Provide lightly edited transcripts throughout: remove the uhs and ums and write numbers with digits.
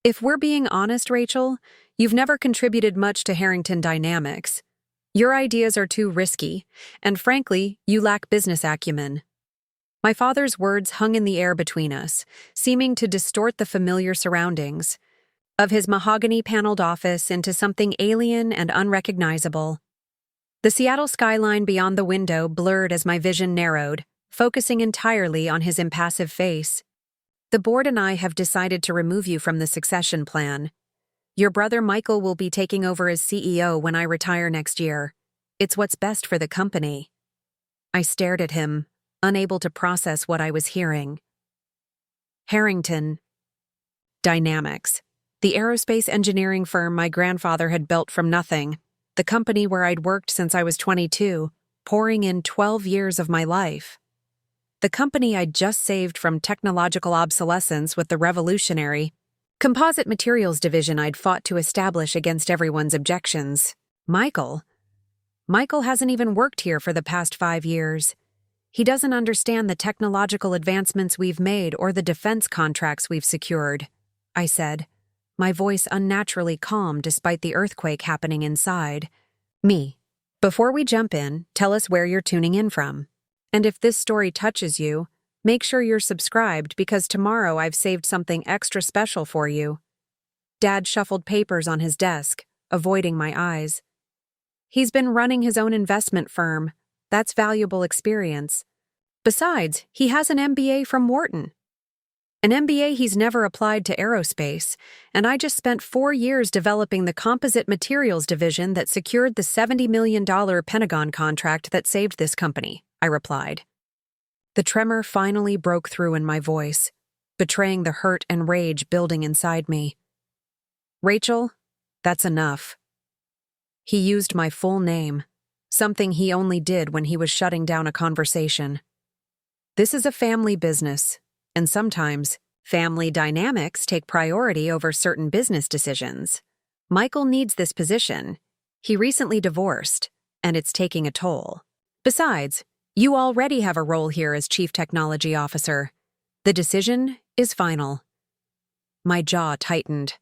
If we're being honest, Rachel, you've never contributed much to Harrington Dynamics. Your ideas are too risky, and frankly, you lack business acumen. My father's words hung in the air between us, seeming to distort the familiar surroundings of his mahogany-paneled office into something alien and unrecognizable. The Seattle skyline beyond the window blurred as my vision narrowed, focusing entirely on his impassive face. The board and I have decided to remove you from the succession plan. Your brother Michael will be taking over as CEO when I retire next year. It's what's best for the company. I stared at him, unable to process what I was hearing. Harrington Dynamics, the aerospace engineering firm my grandfather had built from nothing, the company where I'd worked since I was 22, pouring in 12 years of my life. The company I'd just saved from technological obsolescence with the revolutionary composite materials division I'd fought to establish against everyone's objections. Michael hasn't even worked here for the past 5 years. He doesn't understand the technological advancements we've made or the defense contracts we've secured, I said, my voice unnaturally calm despite the earthquake happening inside. Before we jump in, tell us where you're tuning in from. And if this story touches you, make sure you're subscribed because tomorrow I've saved something extra special for you. Dad shuffled papers on his desk, avoiding my eyes. He's been running his own investment firm. That's valuable experience. Besides, he has an MBA from Wharton. An MBA he's never applied to aerospace, and I just spent 4 years developing the composite materials division that secured the $70 million Pentagon contract that saved this company, I replied. The tremor finally broke through in my voice, betraying the hurt and rage building inside me. Rachel, that's enough. He used my full name, something he only did when he was shutting down a conversation. This is a family business, and sometimes family dynamics take priority over certain business decisions. Michael needs this position. He recently divorced, and it's taking a toll. Besides, you already have a role here as Chief Technology Officer. The decision is final. My jaw tightened.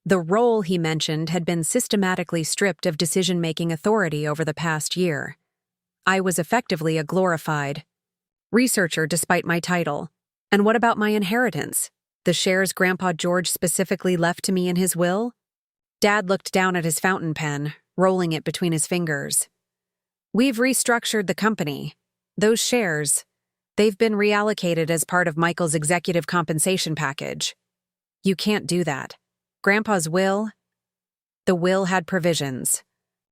The role he mentioned had been systematically stripped of decision-making authority over the past year. I was effectively a glorified researcher despite my title. And what about my inheritance? The shares Grandpa George specifically left to me in his will? Dad looked down at his fountain pen, rolling it between his fingers. We've restructured the company. Those shares, they've been reallocated as part of Michael's executive compensation package. You can't do that. Grandpa's will? The will had provisions.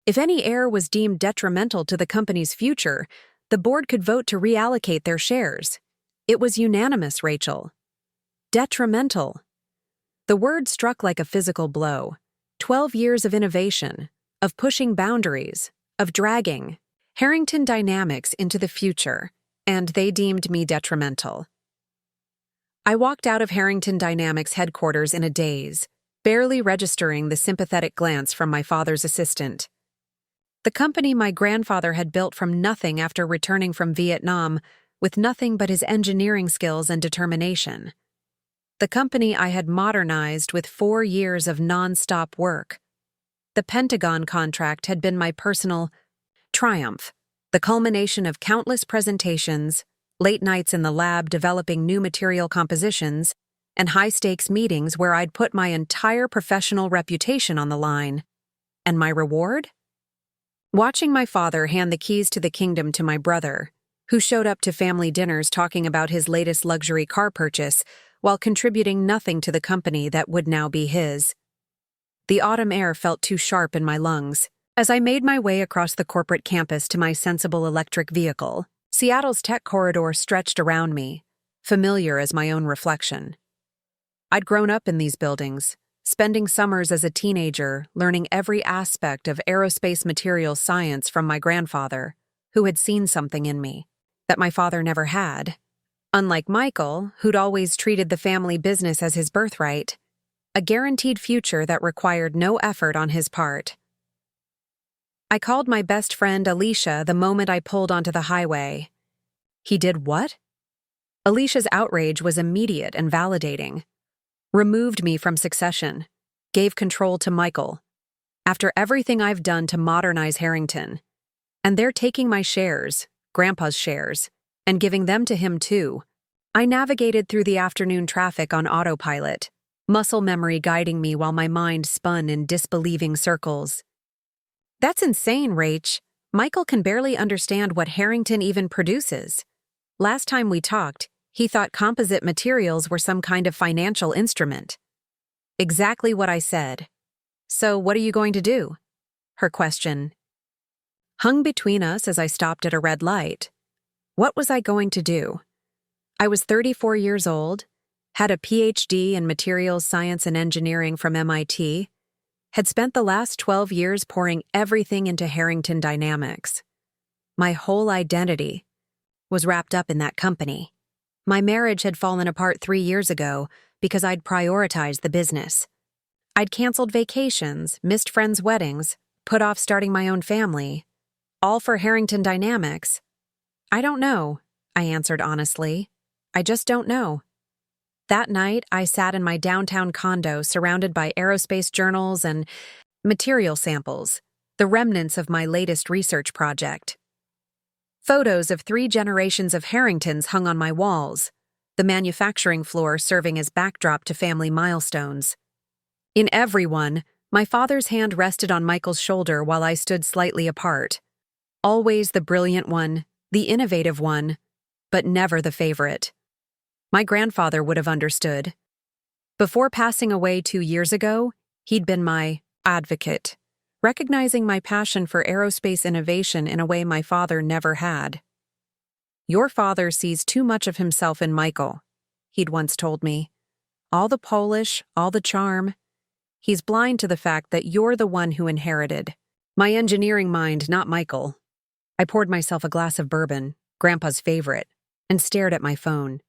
If any heir was deemed detrimental to the company's future, the board could vote to reallocate their shares. It was unanimous, Rachel. Detrimental. The word struck like a physical blow. 12 years of innovation, of pushing boundaries, of dragging Harrington Dynamics into the future, and they deemed me detrimental. I walked out of Harrington Dynamics headquarters in a daze, barely registering the sympathetic glance from my father's assistant. The company my grandfather had built from nothing after returning from Vietnam, with nothing but his engineering skills and determination. The company I had modernized with 4 years of non-stop work. The Pentagon contract had been my personal triumph, the culmination of countless presentations, late nights in the lab developing new material compositions, and high-stakes meetings where I'd put my entire professional reputation on the line. And my reward? Watching my father hand the keys to the kingdom to my brother, who showed up to family dinners talking about his latest luxury car purchase while contributing nothing to the company that would now be his. The autumn air felt too sharp in my lungs. As I made my way across the corporate campus to my sensible electric vehicle, Seattle's tech corridor stretched around me, familiar as my own reflection. I'd grown up in these buildings, spending summers as a teenager learning every aspect of aerospace materials science from my grandfather, who had seen something in me that my father never had. Unlike Michael, who'd always treated the family business as his birthright, a guaranteed future that required no effort on his part. I called my best friend Alicia the moment I pulled onto the highway. He did what? Alicia's outrage was immediate and validating. removed me from succession, gave control to Michael. After everything I've done to modernize Harrington. And they're taking my shares, Grandpa's shares, and giving them to him too. I navigated through the afternoon traffic on autopilot, muscle memory guiding me while my mind spun in disbelieving circles. That's insane, Rach. Michael can barely understand what Harrington even produces. Last time we talked, he thought composite materials were some kind of financial instrument. Exactly what I said. So what are you going to do? Her question hung between us as I stopped at a red light. What was I going to do? I was 34 years old, had a PhD in materials science and engineering from MIT, had spent the last 12 years pouring everything into Harrington Dynamics. My whole identity was wrapped up in that company. My marriage had fallen apart 3 years ago because I'd prioritized the business. I'd canceled vacations, missed friends' weddings, put off starting my own family, all for Harrington Dynamics. I don't know, I answered honestly. I just don't know. That night, I sat in my downtown condo surrounded by aerospace journals and material samples, the remnants of my latest research project. Photos of 3 generations of Harringtons hung on my walls, the manufacturing floor serving as backdrop to family milestones. In every one, my father's hand rested on Michael's shoulder while I stood slightly apart. Always the brilliant one, the innovative one, but never the favorite. My grandfather would have understood. Before passing away 2 years ago, he'd been my advocate, recognizing my passion for aerospace innovation in a way my father never had. Your father sees too much of himself in Michael, he'd once told me. All the polish, all the charm. He's blind to the fact that you're the one who inherited my engineering mind, not Michael. I poured myself a glass of bourbon, Grandpa's favorite, and stared at my phone.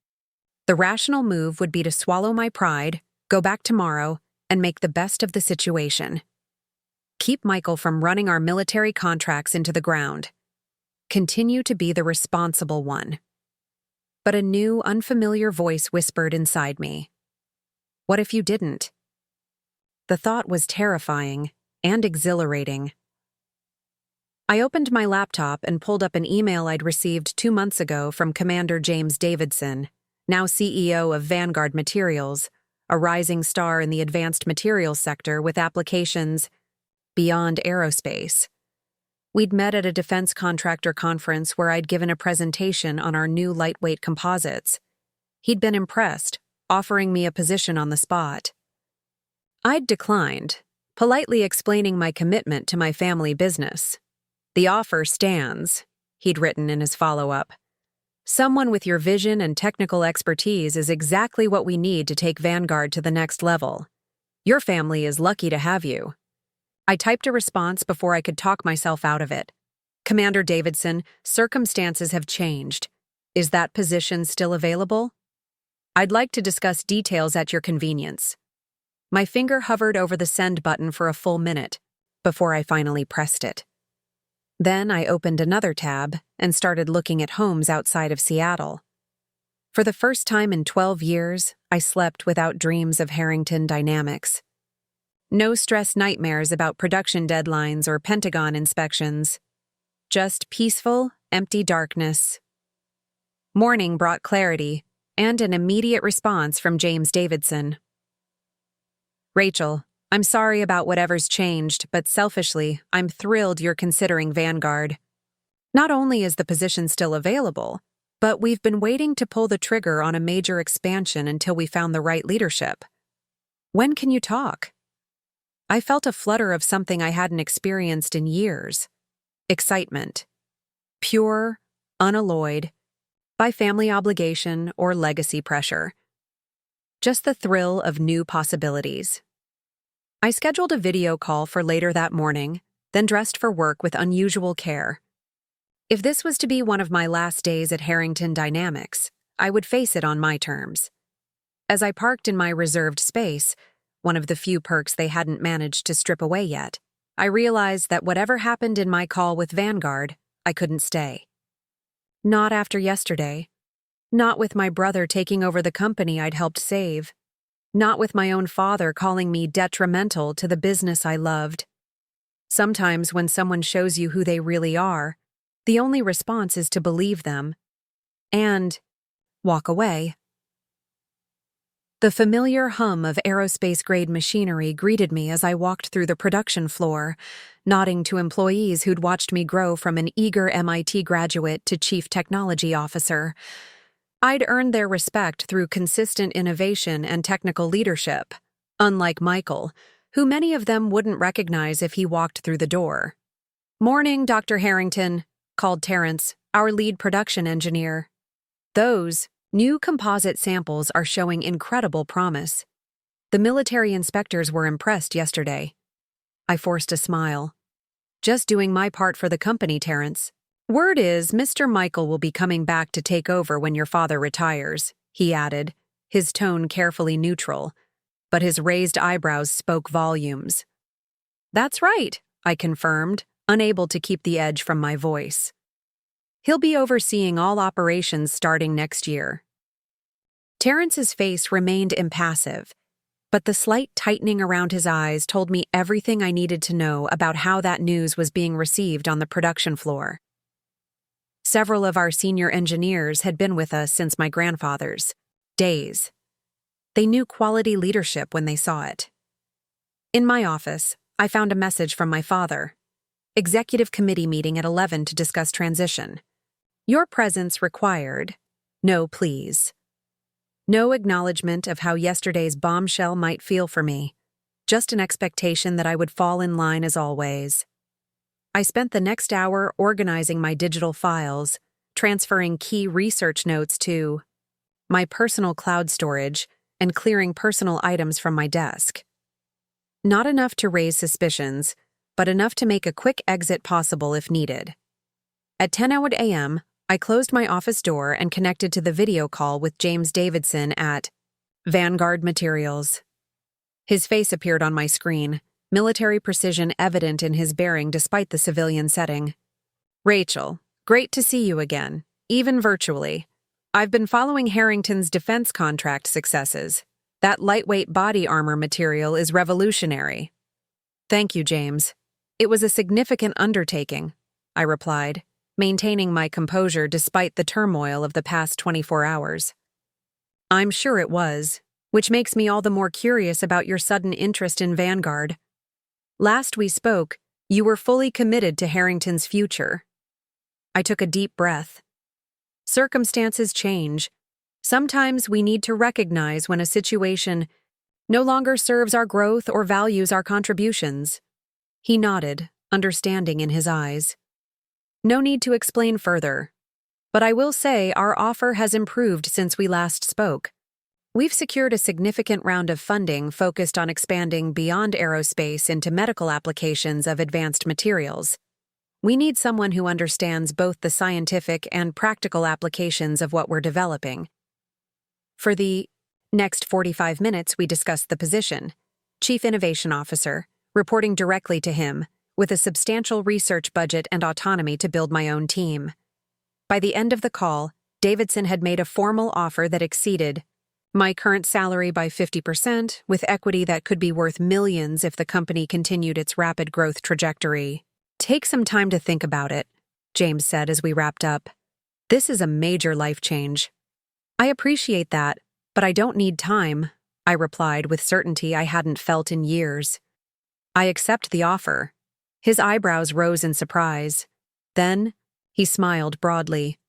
The rational move would be to swallow my pride, go back tomorrow, and make the best of the situation. Keep Michael from running our military contracts into the ground. Continue to be the responsible one. But a new, unfamiliar voice whispered inside me. What if you didn't? The thought was terrifying and exhilarating. I opened my laptop and pulled up an email I'd received 2 months ago from Commander James Davidson, now CEO of Vanguard Materials, a rising star in the advanced materials sector with applications beyond aerospace. We'd met at a defense contractor conference where I'd given a presentation on our new lightweight composites. He'd been impressed, offering me a position on the spot. I'd declined, politely explaining my commitment to my family business. The offer stands, he'd written in his follow-up. Someone with your vision and technical expertise is exactly what we need to take Vanguard to the next level. Your family is lucky to have you. I typed a response before I could talk myself out of it. Commander Davidson, circumstances have changed. Is that position still available? I'd like to discuss details at your convenience. My finger hovered over the send button for a full minute before I finally pressed it. Then I opened another tab and started looking at homes outside of Seattle. For the first time in 12 years, I slept without dreams of Harrington Dynamics. No stress nightmares about production deadlines or Pentagon inspections. Just peaceful, empty darkness. Morning brought clarity and an immediate response from James Davidson. Rachel, I'm sorry about whatever's changed, but selfishly, I'm thrilled you're considering Vanguard. Not only is the position still available, but we've been waiting to pull the trigger on a major expansion until we found the right leadership. When can you talk? I felt a flutter of something I hadn't experienced in years. Excitement. Pure, unalloyed, by family obligation or legacy pressure. Just the thrill of new possibilities. I scheduled a video call for later that morning, then dressed for work with unusual care. If this was to be one of my last days at Harrington Dynamics, I would face it on my terms. As I parked in my reserved space, one of the few perks they hadn't managed to strip away yet, I realized that whatever happened in my call with Vanguard, I couldn't stay. Not after yesterday. Not with my brother taking over the company I'd helped save. Not with my own father calling me detrimental to the business I loved. Sometimes when someone shows you who they really are, the only response is to believe them and walk away. The familiar hum of aerospace-grade machinery greeted me as I walked through the production floor, nodding to employees who'd watched me grow from an eager MIT graduate to chief technology officer. I'd earned their respect through consistent innovation and technical leadership, unlike Michael, who many of them wouldn't recognize if he walked through the door. "Morning, Dr. Harrington," called Terrence, our lead production engineer. "Those new composite samples are showing incredible promise. The military inspectors were impressed yesterday." I forced a smile. "Just doing my part for the company, Terrence. Word is Mr. Michael will be coming back to take over when your father retires," he added, his tone carefully neutral, but his raised eyebrows spoke volumes. "That's right," I confirmed, unable to keep the edge from my voice. "He'll be overseeing all operations starting next year." Terrence's face remained impassive, but the slight tightening around his eyes told me everything I needed to know about how that news was being received on the production floor. Several of our senior engineers had been with us since my grandfather's days. They knew quality leadership when they saw it. In my office, I found a message from my father. "Executive committee meeting at 11 to discuss transition. Your presence required. No, please." No acknowledgement of how yesterday's bombshell might feel for me, just an expectation that I would fall in line as always. I spent the next hour organizing my digital files, transferring key research notes to my personal cloud storage, and clearing personal items from my desk. Not enough to raise suspicions, but enough to make a quick exit possible if needed. At 10:00 a.m., I closed my office door and connected to the video call with James Davidson at Vanguard Materials. His face appeared on my screen, military precision evident in his bearing despite the civilian setting. "Rachel, great to see you again, even virtually. I've been following Harrington's defense contract successes. That lightweight body armor material is revolutionary." "Thank you, James. It was a significant undertaking," I replied, maintaining my composure despite the turmoil of the past 24 hours. "I'm sure it was, which makes me all the more curious about your sudden interest in Vanguard. Last we spoke, you were fully committed to Harrington's future." I took a deep breath. Circumstances change. Sometimes we need to recognize when a situation no longer serves our growth or values our contributions. He nodded, understanding in his eyes. "No need to explain further. But I will say our offer has improved since we last spoke. We've secured a significant round of funding focused on expanding beyond aerospace into medical applications of advanced materials. We need someone who understands both the scientific and practical applications of what we're developing." For the next 45 minutes, we discussed the position, Chief Innovation Officer, reporting directly to him, with a substantial research budget and autonomy to build my own team. By the end of the call, Davidson had made a formal offer that exceeded my current salary by 50%, with equity that could be worth millions if the company continued its rapid growth trajectory. "Take some time to think about it," James said as we wrapped up. "This is a major life change." "I appreciate that, but I don't need time," I replied with certainty I hadn't felt in years. "I accept the offer." His eyebrows rose in surprise. Then, he smiled broadly.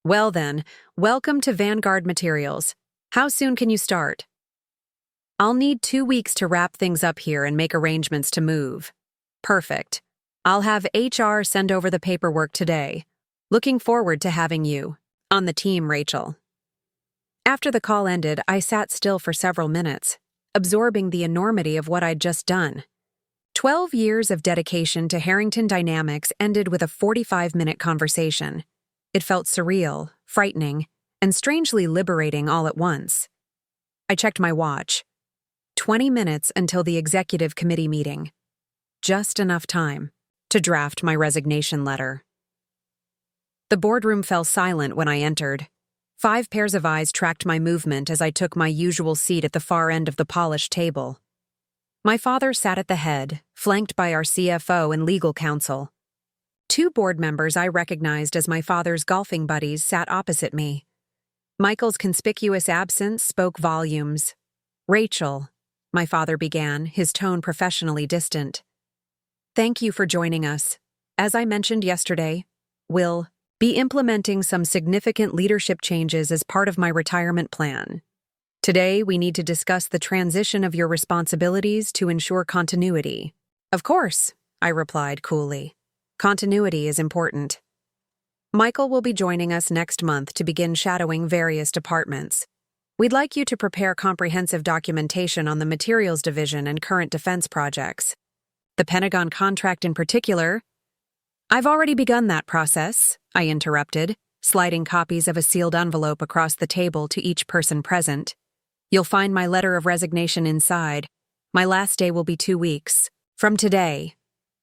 "Well then, welcome to Vanguard Materials. How soon can you start?" "I'll need 2 weeks to wrap things up here and make arrangements to move." "Perfect. I'll have HR send over the paperwork today. Looking forward to having you on the team, Rachel." After the call ended, I sat still for several minutes, absorbing the enormity of what I'd just done. 12 years of dedication to Harrington Dynamics ended with a 45-minute conversation. It felt surreal, frightening, and strangely liberating all at once. I checked my watch. 20 minutes until the executive committee meeting. Just enough time to draft my resignation letter. The boardroom fell silent when I entered. 5 pairs of eyes tracked my movement as I took my usual seat at the far end of the polished table. My father sat at the head, flanked by our CFO and legal counsel. 2 board members I recognized as my father's golfing buddies sat opposite me. Michael's conspicuous absence spoke volumes. "Rachel," my father began, his tone professionally distant. "Thank you for joining us. As I mentioned yesterday, we'll be implementing some significant leadership changes as part of my retirement plan. Today, we need to discuss the transition of your responsibilities to ensure continuity." "Of course," I replied coolly. "Continuity is important." "Michael will be joining us next month to begin shadowing various departments. We'd like you to prepare comprehensive documentation on the materials division and current defense projects. The Pentagon contract in particular." "I've already begun that process," I interrupted, sliding copies of a sealed envelope across the table to each person present. "You'll find my letter of resignation inside. My last day will be 2 weeks from today."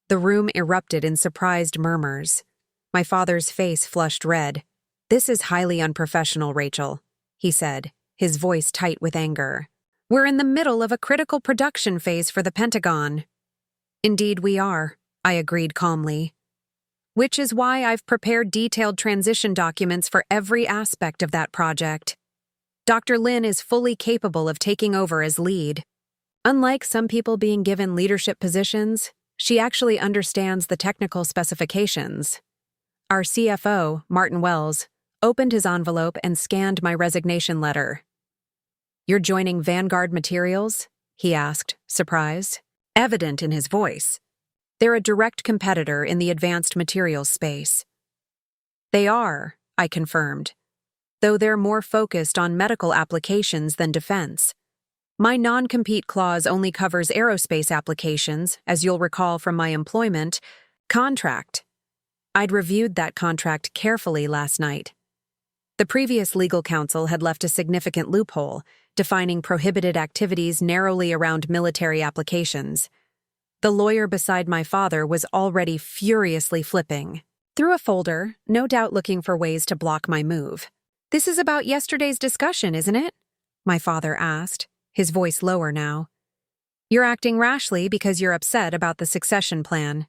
The room erupted in surprised murmurs. My father's face flushed red. "This is highly unprofessional, Rachel," he said, his voice tight with anger. "We're in the middle of a critical production phase for the Pentagon." "Indeed we are," I agreed calmly. "Which is why I've prepared detailed transition documents for every aspect of that project. Dr. Lin is fully capable of taking over as lead. Unlike some people being given leadership positions, she actually understands the technical specifications." Our CFO, Martin Wells, opened his envelope and scanned my resignation letter. "You're joining Vanguard Materials?" he asked, surprised, evident in his voice. "They're a direct competitor in the advanced materials space." "They are," I confirmed, "though they're more focused on medical applications than defense. My non-compete clause only covers aerospace applications, as you'll recall from my employment contract." I'd reviewed that contract carefully last night. The previous legal counsel had left a significant loophole, defining prohibited activities narrowly around military applications. The lawyer beside my father was already furiously flipping through a folder, no doubt looking for ways to block my move. "This is about yesterday's discussion, isn't it?" my father asked, his voice lower now. "You're acting rashly because you're upset about the succession plan."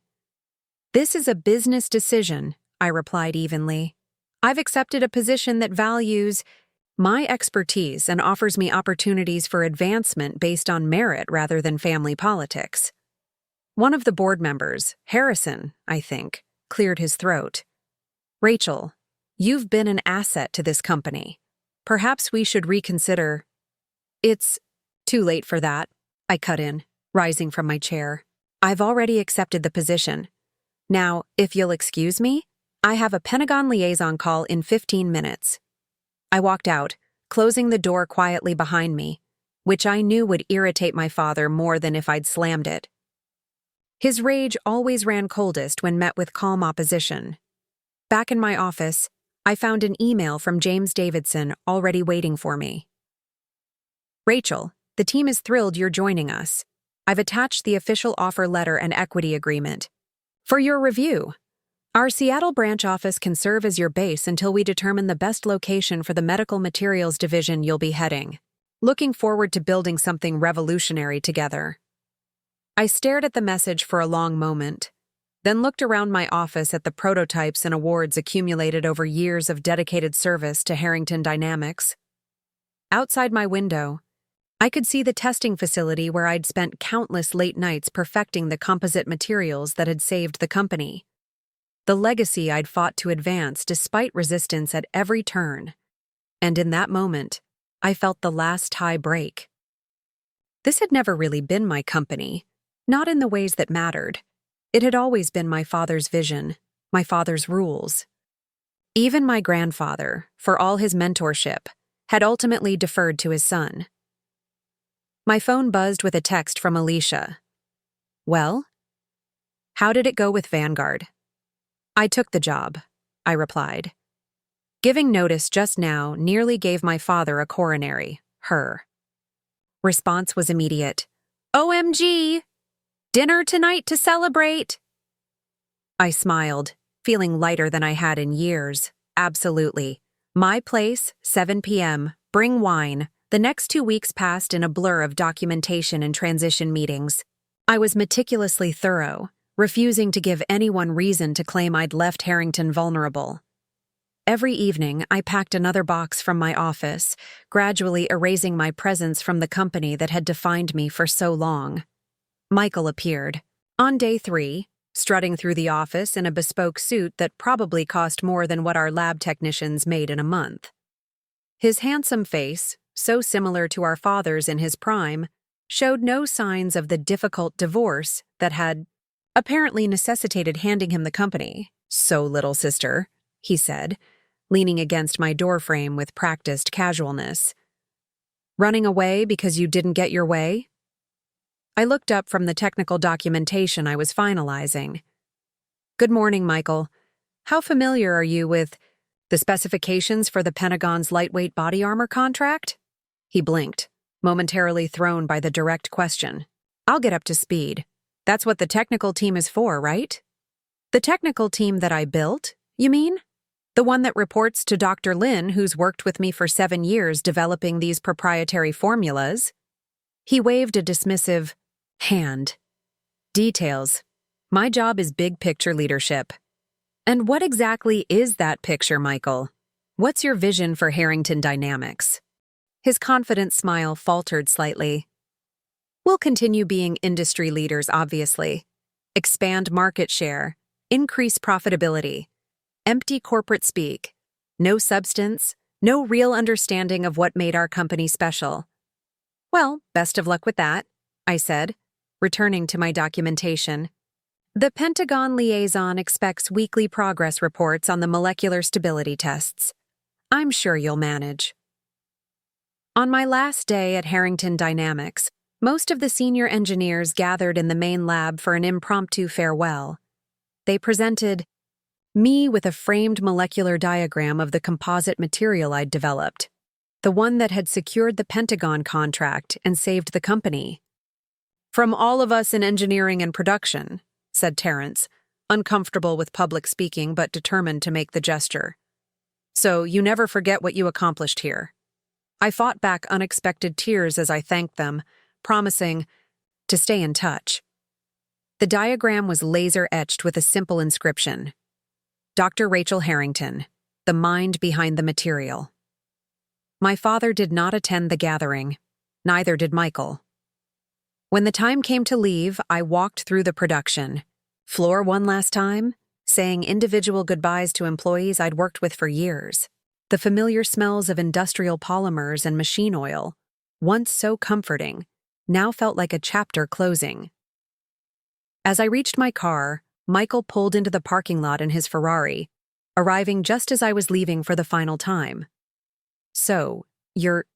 "This is a business decision," I replied evenly. "I've accepted a position that values my expertise and offers me opportunities for advancement based on merit rather than family politics." One of the board members, Harrison, I think, cleared his throat. "Rachel, you've been an asset to this company. Perhaps we should reconsider." "It's too late for that," I cut in, rising from my chair. "I've already accepted the position. Now, if you'll excuse me, I have a Pentagon liaison call in 15 minutes. I walked out, closing the door quietly behind me, which I knew would irritate my father more than if I'd slammed it. His rage always ran coldest when met with calm opposition. Back in my office, I found an email from James Davidson already waiting for me. "Rachel, the team is thrilled you're joining us. I've attached the official offer letter and equity agreement for your review. Our Seattle branch office can serve as your base until we determine the best location for the medical materials division you'll be heading. Looking forward to building something revolutionary together." I stared at the message for a long moment, then looked around my office at the prototypes and awards accumulated over years of dedicated service to Harrington Dynamics. Outside my window, I could see the testing facility where I'd spent countless late nights perfecting the composite materials that had saved the company. The legacy I'd fought to advance despite resistance at every turn. And in that moment, I felt the last tie break. This had never really been my company, not in the ways that mattered. It had always been my father's vision, my father's rules. Even my grandfather, for all his mentorship, had ultimately deferred to his son. My phone buzzed with a text from Alicia. "Well? How did it go with Vanguard?" "I took the job," I replied. Giving notice just now nearly gave my father a coronary, her. Response was immediate. "OMG! Dinner tonight to celebrate!" I smiled, feeling lighter than I had in years. Absolutely. My place, 7 p.m. Bring wine. The next 2 weeks passed in a blur of documentation and transition meetings. I was meticulously thorough, refusing to give anyone reason to claim I'd left Harrington vulnerable. Every evening, I packed another box from my office, gradually erasing my presence from the company that had defined me for so long. Michael appeared. On day 3, strutting through the office in a bespoke suit that probably cost more than what our lab technicians made in a month. His handsome face, so similar to our father's in his prime, showed no signs of the difficult divorce that had apparently necessitated handing him the company. "So, little sister," he said, leaning against my doorframe with practiced casualness. "Running away because you didn't get your way?" I looked up from the technical documentation I was finalizing. "Good morning, Michael. How familiar are you with the specifications for the Pentagon's lightweight body armor contract?" He blinked, momentarily thrown by the direct question. "I'll get up to speed. That's what the technical team is for, right?" "The technical team that I built, you mean? The one that reports to Dr. Lin, who's worked with me for 7 years developing these proprietary formulas?" He waved a dismissive hand. "Details. My job is big picture leadership." "And what exactly is that picture, Michael? What's your vision for Harrington Dynamics?" His confident smile faltered slightly. "We'll continue being industry leaders, obviously. Expand market share. Increase profitability. Empty corporate speak. No substance. No real understanding of what made our company special." "Well, best of luck with that," I said, returning to my documentation. "The Pentagon liaison expects weekly progress reports on the molecular stability tests. I'm sure you'll manage." On my last day at Harrington Dynamics, most of the senior engineers gathered in the main lab for an impromptu farewell. They presented me with a framed molecular diagram of the composite material I'd developed, the one that had secured the Pentagon contract and saved the company. "From all of us in engineering and production," said Terrence, uncomfortable with public speaking but determined to make the gesture. "So you never forget what you accomplished here." I fought back unexpected tears as I thanked them, promising to stay in touch. The diagram was laser-etched with a simple inscription: Dr. Rachel Harrington, the mind behind the material. My father did not attend the gathering, neither did Michael. When the time came to leave, I walked through the production floor one last time, saying individual goodbyes to employees I'd worked with for years. The familiar smells of industrial polymers and machine oil, once so comforting, now felt like a chapter closing. As I reached my car, Michael pulled into the parking lot in his Ferrari, arriving just as I was leaving for the final time. "So, you're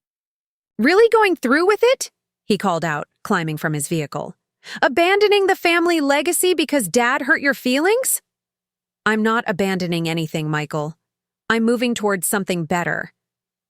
really going through with it?" he called out, climbing from his vehicle. "Abandoning the family legacy because Dad hurt your feelings?" "I'm not abandoning anything, Michael. I'm moving towards something better."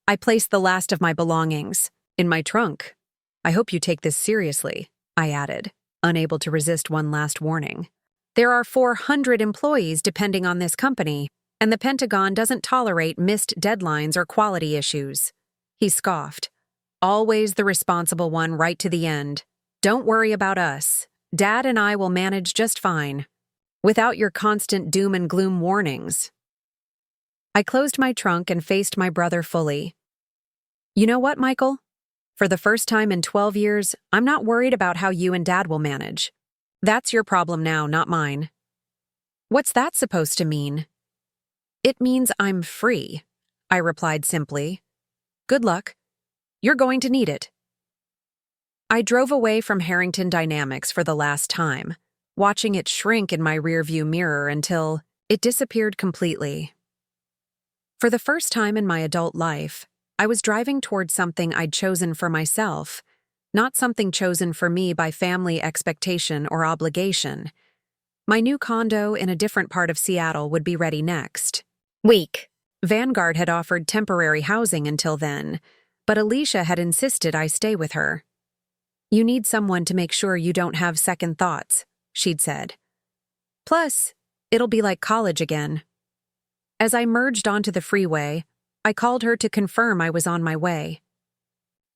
I placed the last of my belongings in my trunk. "I hope you take this seriously," I added, unable to resist one last warning. "There are 400 employees depending on this company, and the Pentagon doesn't tolerate missed deadlines or quality issues." He scoffed. "Always the responsible one right to the end. Don't worry about us. Dad and I will manage just fine, without your constant doom and gloom warnings." I closed my trunk and faced my brother fully. "You know what, Michael? For the first time in 12 years, I'm not worried about how you and Dad will manage. That's your problem now, not mine." "What's that supposed to mean?" "It means I'm free," I replied simply. "Good luck. You're going to need it." I drove away from Harrington Dynamics for the last time, watching it shrink in my rearview mirror until it disappeared completely. For the first time in my adult life, I was driving toward something I'd chosen for myself, not something chosen for me by family expectation or obligation. My new condo in a different part of Seattle would be ready next week. Vanguard had offered temporary housing until then, but Alicia had insisted I stay with her. "You need someone to make sure you don't have second thoughts," she'd said. "Plus, it'll be like college again." As I merged onto the freeway, I called her to confirm I was on my way.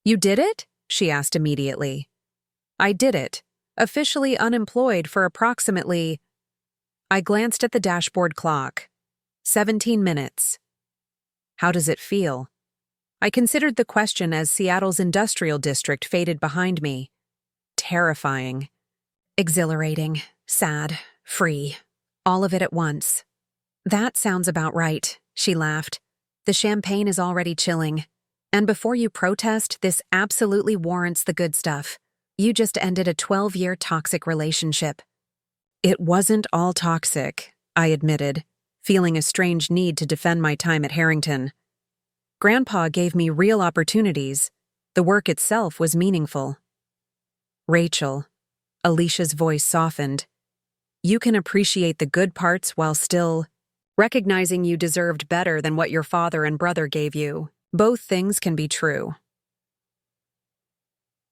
"You did it?" she asked immediately. "I did it. Officially unemployed for approximately—" I glanced at the dashboard clock. 17 minutes. How does it feel? I considered the question as Seattle's industrial district faded behind me. Terrifying. Exhilarating. Sad. Free. All of it at once. "That sounds about right," she laughed. "The champagne is already chilling. And before you protest, this absolutely warrants the good stuff. You just ended a 12-year toxic relationship." "It wasn't all toxic," I admitted, feeling a strange need to defend my time at Harrington. "Grandpa gave me real opportunities. The work itself was meaningful." "Rachel," Alicia's voice softened, "you can appreciate the good parts while still recognizing you deserved better than what your father and brother gave you. Both things can be true."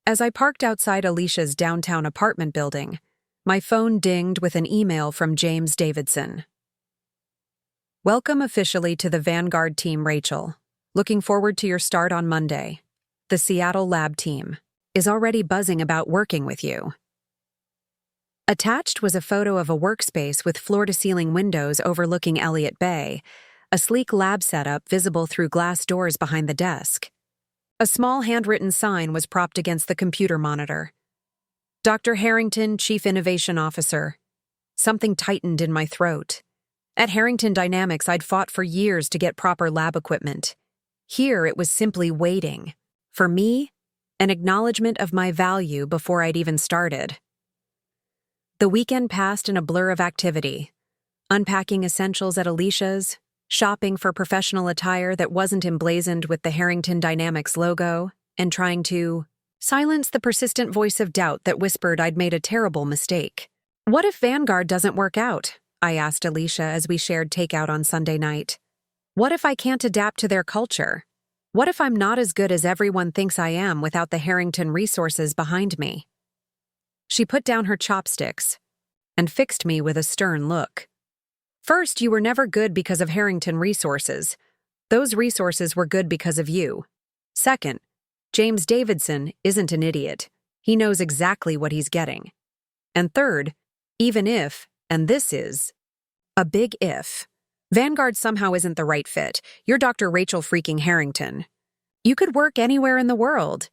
As I parked outside Alicia's downtown apartment building, my phone dinged with an email from James Davidson. "Welcome officially to the Vanguard team, Rachel. Looking forward to your start on Monday. The Seattle lab team is already buzzing about working with you." Attached was a photo of a workspace with floor-to-ceiling windows overlooking Elliott Bay, a sleek lab setup visible through glass doors behind the desk. A small handwritten sign was propped against the computer monitor. "Dr. Harrington, Chief Innovation Officer." Something tightened in my throat. At Harrington Dynamics, I'd fought for years to get proper lab equipment. Here, it was simply waiting. For me, an acknowledgement of my value before I'd even started. The weekend passed in a blur of activity. Unpacking essentials at Alicia's, shopping for professional attire that wasn't emblazoned with the Harrington Dynamics logo, and trying to silence the persistent voice of doubt that whispered I'd made a terrible mistake. "What if Vanguard doesn't work out?" I asked Alicia as we shared takeout on Sunday night. "What if I can't adapt to their culture? What if I'm not as good as everyone thinks I am without the Harrington resources behind me?" She put down her chopsticks and fixed me with a stern look. "First, you were never good because of Harrington resources. Those resources were good because of you. Second, James Davidson isn't an idiot. He knows exactly what he's getting. And third, even if, and this is a big if, Vanguard somehow isn't the right fit, you're Dr. Rachel freaking Harrington. You could work anywhere in the world."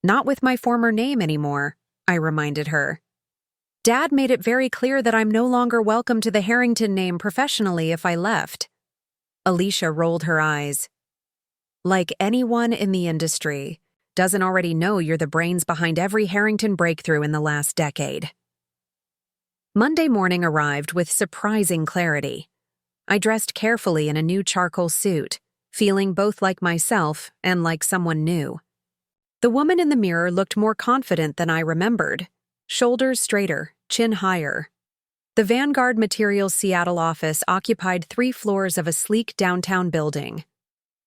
"Not with my former name anymore," I reminded her. "Dad made it very clear that I'm no longer welcome to the Harrington name professionally if I left." Alicia rolled her eyes. "Like anyone in the industry doesn't already know you're the brains behind every Harrington breakthrough in the last decade." Monday morning arrived with surprising clarity. I dressed carefully in a new charcoal suit, feeling both like myself and like someone new. The woman in the mirror looked more confident than I remembered. Shoulders straighter, chin higher. The Vanguard Materials Seattle office occupied 3 floors of a sleek downtown building.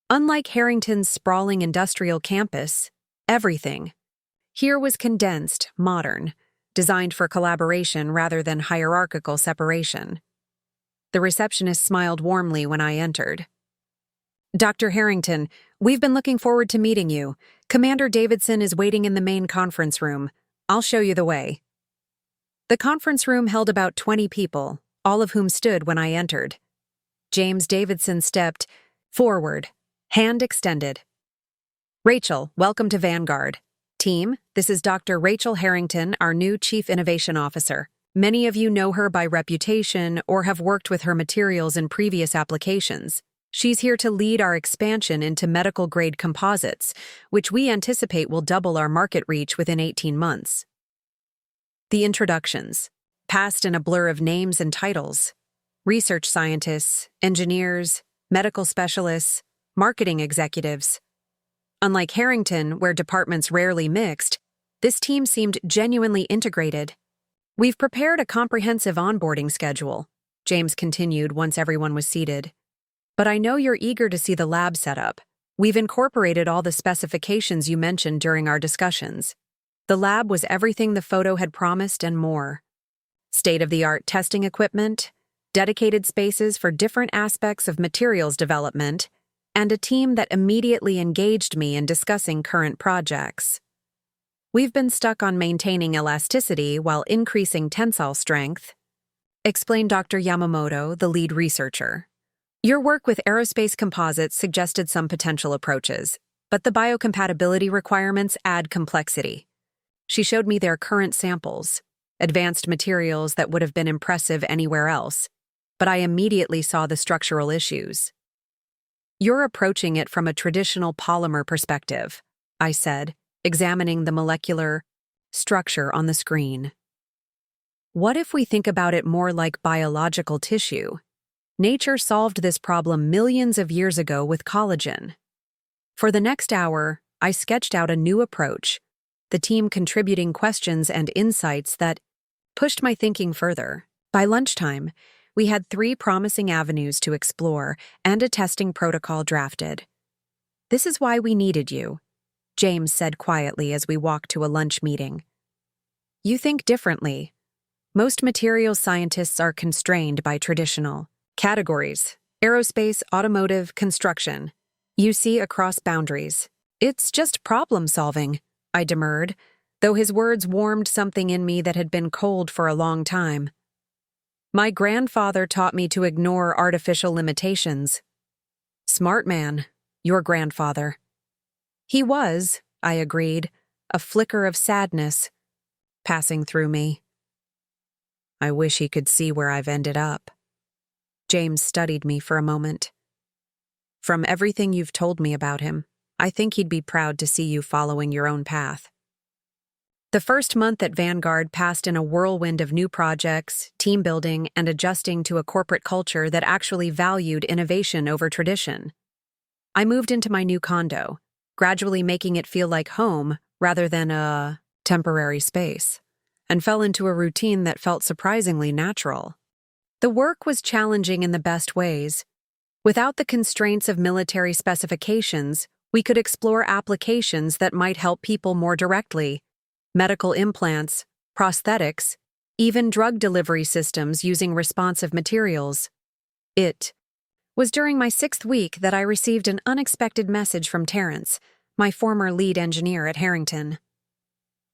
Unlike Harrington's sprawling industrial campus, everything here was condensed, modern, designed for collaboration rather than hierarchical separation. The receptionist smiled warmly when I entered. "Dr. Harrington, we've been looking forward to meeting you. Commander Davidson is waiting in the main conference room. I'll show you the way." The conference room held about 20 people, all of whom stood when I entered. James Davidson stepped forward, hand extended. "Rachel, welcome to Vanguard. Team, this is Dr. Rachel Harrington, our new Chief Innovation Officer. Many of you know her by reputation or have worked with her materials in previous applications. She's here to lead our expansion into medical-grade composites, which we anticipate will double our market reach within 18 months. The introductions, passed in a blur of names and titles. Research scientists, engineers, medical specialists, marketing executives. Unlike Harrington, where departments rarely mixed, this team seemed genuinely integrated. "We've prepared a comprehensive onboarding schedule," James continued once everyone was seated. "But I know you're eager to see the lab setup. We've incorporated all the specifications you mentioned during our discussions. The lab was everything the photo had promised and more. State-of-the-art testing equipment, dedicated spaces for different aspects of materials development, and a team that immediately engaged me in discussing current projects. We've been stuck on maintaining elasticity while increasing tensile strength, explained Dr. Yamamoto, the lead researcher. Your work with aerospace composites suggested some potential approaches, but the biocompatibility requirements add complexity. She showed me their current samples, advanced materials that would have been impressive anywhere else, but I immediately saw the structural issues. You're approaching it from a traditional polymer perspective, I said, examining the molecular structure on the screen. What if we think about it more like biological tissue? Nature solved this problem millions of years ago with collagen. For the next hour, I sketched out a new approach, the team contributing questions and insights that pushed my thinking further. By lunchtime, we had 3 promising avenues to explore and a testing protocol drafted. This is why we needed you, James said quietly as we walked to a lunch meeting. You think differently. Most materials scientists are constrained by traditional categories: aerospace, automotive, construction. You see across boundaries. It's just problem solving, I demurred, though his words warmed something in me that had been cold for a long time. My grandfather taught me to ignore artificial limitations. Smart man, your grandfather. He was, I agreed, a flicker of sadness passing through me. I wish he could see where I've ended up. James studied me for a moment. From everything you've told me about him, I think he'd be proud to see you following your own path. The first month at Vanguard passed in a whirlwind of new projects, team building, and adjusting to a corporate culture that actually valued innovation over tradition. I moved into my new condo, gradually making it feel like home rather than a temporary space, and fell into a routine that felt surprisingly natural. The work was challenging in the best ways. Without the constraints of military specifications, we could explore applications that might help people more directly: medical implants, prosthetics, even drug delivery systems using responsive materials. It was during my 6th week that I received an unexpected message from Terrence, my former lead engineer at Harrington.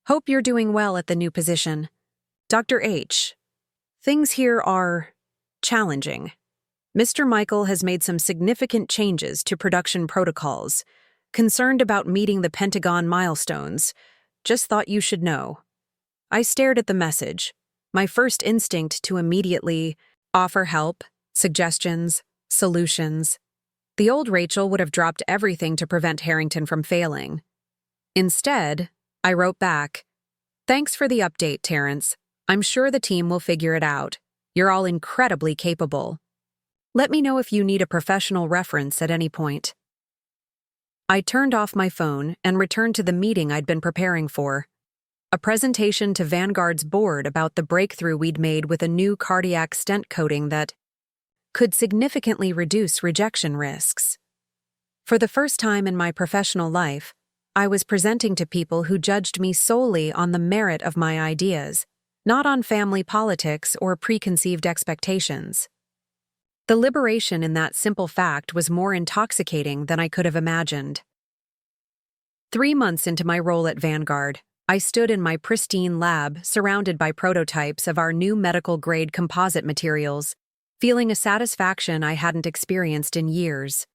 Hope you're doing well at the new position. Dr. H. Things here are challenging. Mr. Michael has made some significant changes to production protocols, concerned about meeting the Pentagon milestones. Just thought you should know. I stared at the message, my first instinct to immediately offer help, suggestions, solutions. The old Rachel would have dropped everything to prevent Harrington from failing. Instead, I wrote back, "Thanks for the update, Terrence. I'm sure the team will figure it out. You're all incredibly capable. Let me know if you need a professional reference at any point." I turned off my phone and returned to the meeting I'd been preparing for. A presentation to Vanguard's board about the breakthrough we'd made with a new cardiac stent coating that could significantly reduce rejection risks. For the first time in my professional life, I was presenting to people who judged me solely on the merit of my ideas, not on family politics or preconceived expectations. The liberation in that simple fact was more intoxicating than I could have imagined. 3 months into my role at Vanguard, I stood in my pristine lab surrounded by prototypes of our new medical-grade composite materials, feeling a satisfaction I hadn't experienced in years.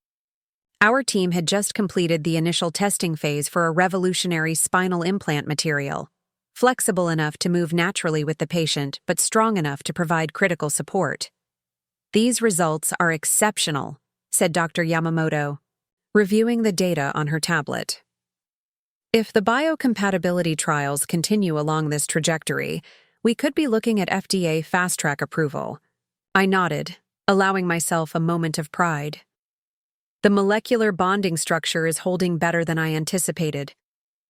Our team had just completed the initial testing phase for a revolutionary spinal implant material, flexible enough to move naturally with the patient but strong enough to provide critical support. "These results are exceptional," said Dr. Yamamoto, reviewing the data on her tablet. "If the biocompatibility trials continue along this trajectory, we could be looking at FDA fast-track approval." I nodded, allowing myself a moment of pride. The molecular bonding structure is holding better than I anticipated.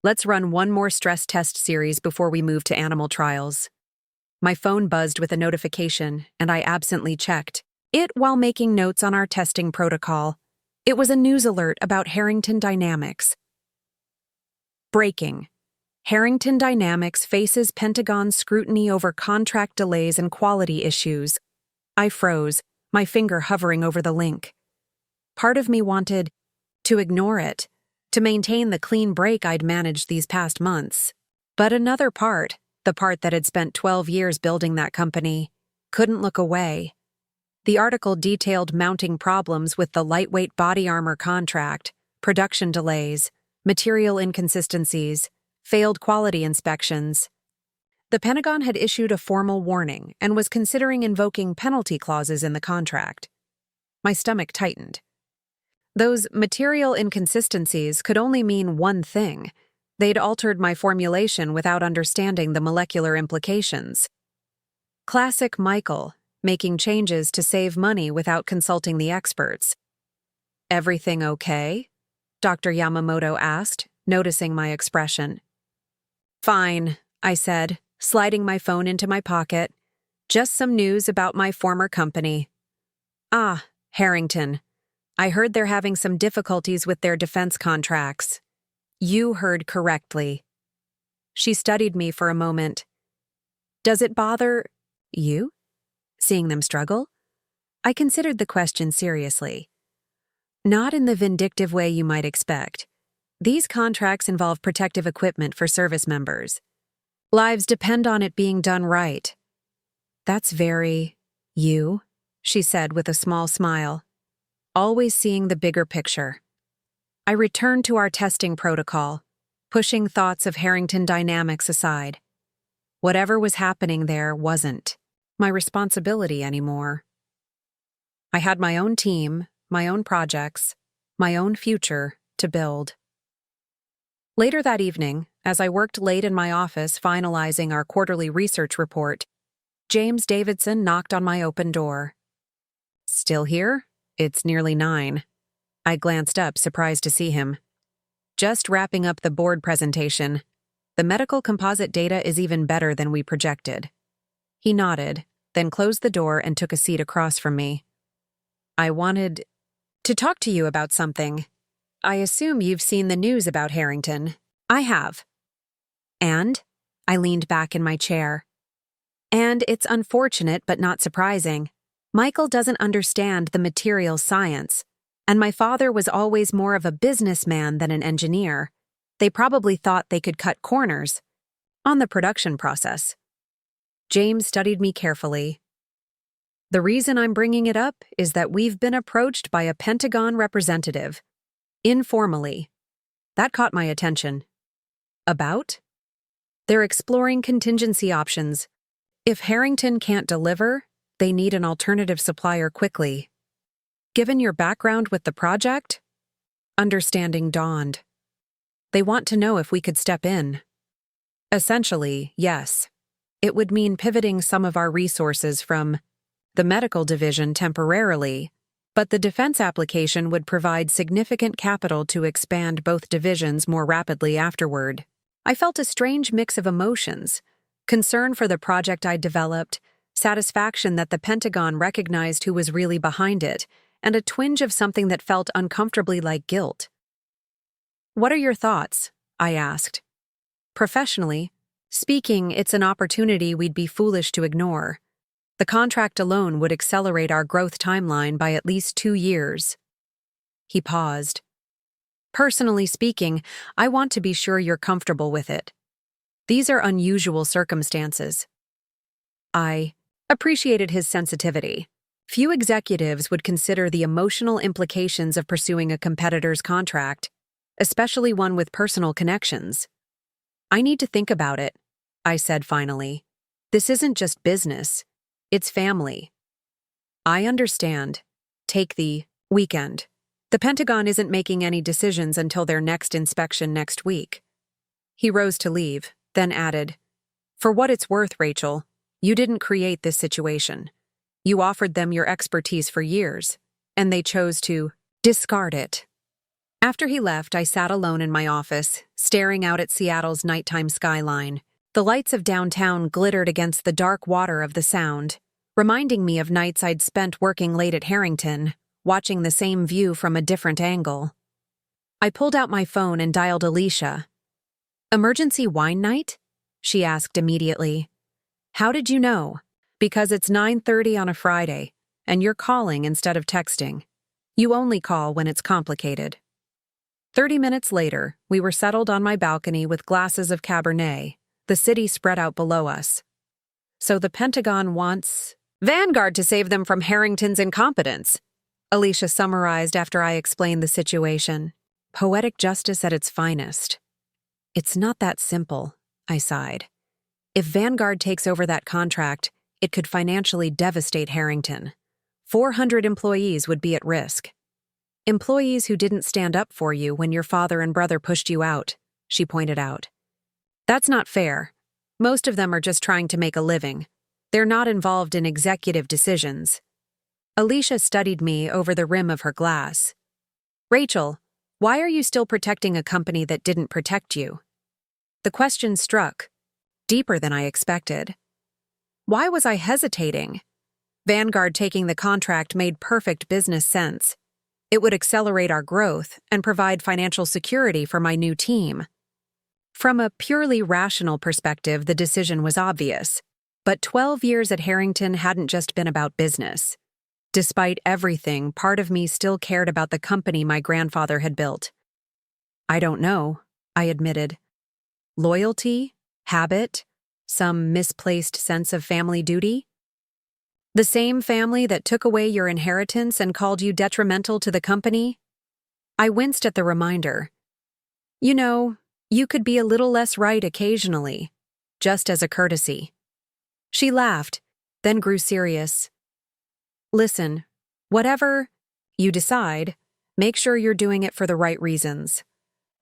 Let's run one more stress test series before we move to animal trials. My phone buzzed with a notification, and I absently checked it while making notes on our testing protocol. It was a news alert about Harrington Dynamics. Breaking. Harrington Dynamics faces Pentagon scrutiny over contract delays and quality issues. I froze, my finger hovering over the link. Part of me wanted to ignore it, to maintain the clean break I'd managed these past months. But another part, the part that had spent 12 years building that company, couldn't look away. The article detailed mounting problems with the lightweight body armor contract, production delays, material inconsistencies, failed quality inspections. The Pentagon had issued a formal warning and was considering invoking penalty clauses in the contract. My stomach tightened. Those material inconsistencies could only mean one thing. They'd altered my formulation without understanding the molecular implications. Classic Michael, making changes to save money without consulting the experts. "Everything okay?" Dr. Yamamoto asked, noticing my expression. "Fine," I said, sliding my phone into my pocket. "Just some news about my former company." "Ah, Harrington. I heard they're having some difficulties with their defense contracts." "You heard correctly." She studied me for a moment. "Does it bother you, seeing them struggle?" I considered the question seriously. "Not in the vindictive way you might expect. These contracts involve protective equipment for service members. Lives depend on it being done right." "That's very you," she said with a small smile. "Always seeing the bigger picture." I returned to our testing protocol, pushing thoughts of Harrington Dynamics aside. Whatever was happening there wasn't my responsibility anymore. I had my own team, my own projects, my own future to build. Later that evening, as I worked late in my office finalizing our quarterly research report, James Davidson knocked on my open door. "Still here? It's nearly 9. I glanced up, surprised to see him. "Just wrapping up the board presentation. The medical composite data is even better than we projected." He nodded, then closed the door and took a seat across from me. "I wanted to talk to you about something. I assume you've seen the news about Harrington." "I have." "And?" I leaned back in my chair. "And it's unfortunate but not surprising. Michael doesn't understand the material science, and my father was always more of a businessman than an engineer. They probably thought they could cut corners on the production process." James studied me carefully. "The reason I'm bringing it up is that we've been approached by a Pentagon representative. Informally. That caught my attention." "About?" "They're exploring contingency options. If Harrington can't deliver, they need an alternative supplier quickly." "Given your background with the project?" Understanding dawned. "They want to know if we could step in." "Essentially, yes. It would mean pivoting some of our resources from the medical division temporarily, but the defense application would provide significant capital to expand both divisions more rapidly afterward." I felt a strange mix of emotions: concern for the project I'd developed, satisfaction that the Pentagon recognized who was really behind it, and a twinge of something that felt uncomfortably like guilt. "What are your thoughts?" I asked. "Professionally speaking, it's an opportunity we'd be foolish to ignore. The contract alone would accelerate our growth timeline by at least 2 years." He paused. "Personally speaking, I want to be sure you're comfortable with it. These are unusual circumstances." I appreciated his sensitivity. Few executives would consider the emotional implications of pursuing a competitor's contract, especially one with personal connections. "I need to think about it," I said finally. "This isn't just business. It's family." "I understand. Take the weekend. The Pentagon isn't making any decisions until their next inspection next week." He rose to leave, then added, "For what it's worth, Rachel, you didn't create this situation. You offered them your expertise for years, and they chose to discard it." After he left, I sat alone in my office, staring out at Seattle's nighttime skyline. The lights of downtown glittered against the dark water of the Sound, reminding me of nights I'd spent working late at Harrington, watching the same view from a different angle. I pulled out my phone and dialed Alicia. "Emergency wine night?" she asked immediately. "How did you know?" "Because it's 9:30 on a Friday, and you're calling instead of texting. You only call when it's complicated." 30 minutes later, we were settled on my balcony with glasses of Cabernet, the city spread out below us. So the Pentagon wants Vanguard to save them from Harrington's incompetence, Alicia summarized after I explained the situation. Poetic justice at its finest. It's not that simple, I sighed. If Vanguard takes over that contract, it could financially devastate Harrington. 400 employees would be at risk. Employees who didn't stand up for you when your father and brother pushed you out, she pointed out. That's not fair. Most of them are just trying to make a living. They're not involved in executive decisions. Alicia studied me over the rim of her glass. Rachel, why are you still protecting a company that didn't protect you? The question struck, deeper than I expected. Why was I hesitating? Vanguard taking the contract made perfect business sense. It would accelerate our growth and provide financial security for my new team. From a purely rational perspective, the decision was obvious. But 12 years at Harrington hadn't just been about business. Despite everything, part of me still cared about the company my grandfather had built. I don't know, I admitted. Loyalty? Habit? Some misplaced sense of family duty? The same family that took away your inheritance and called you detrimental to the company? I winced at the reminder. You know, you could be a little less right occasionally, just as a courtesy. She laughed, then grew serious. Listen, whatever you decide, make sure you're doing it for the right reasons.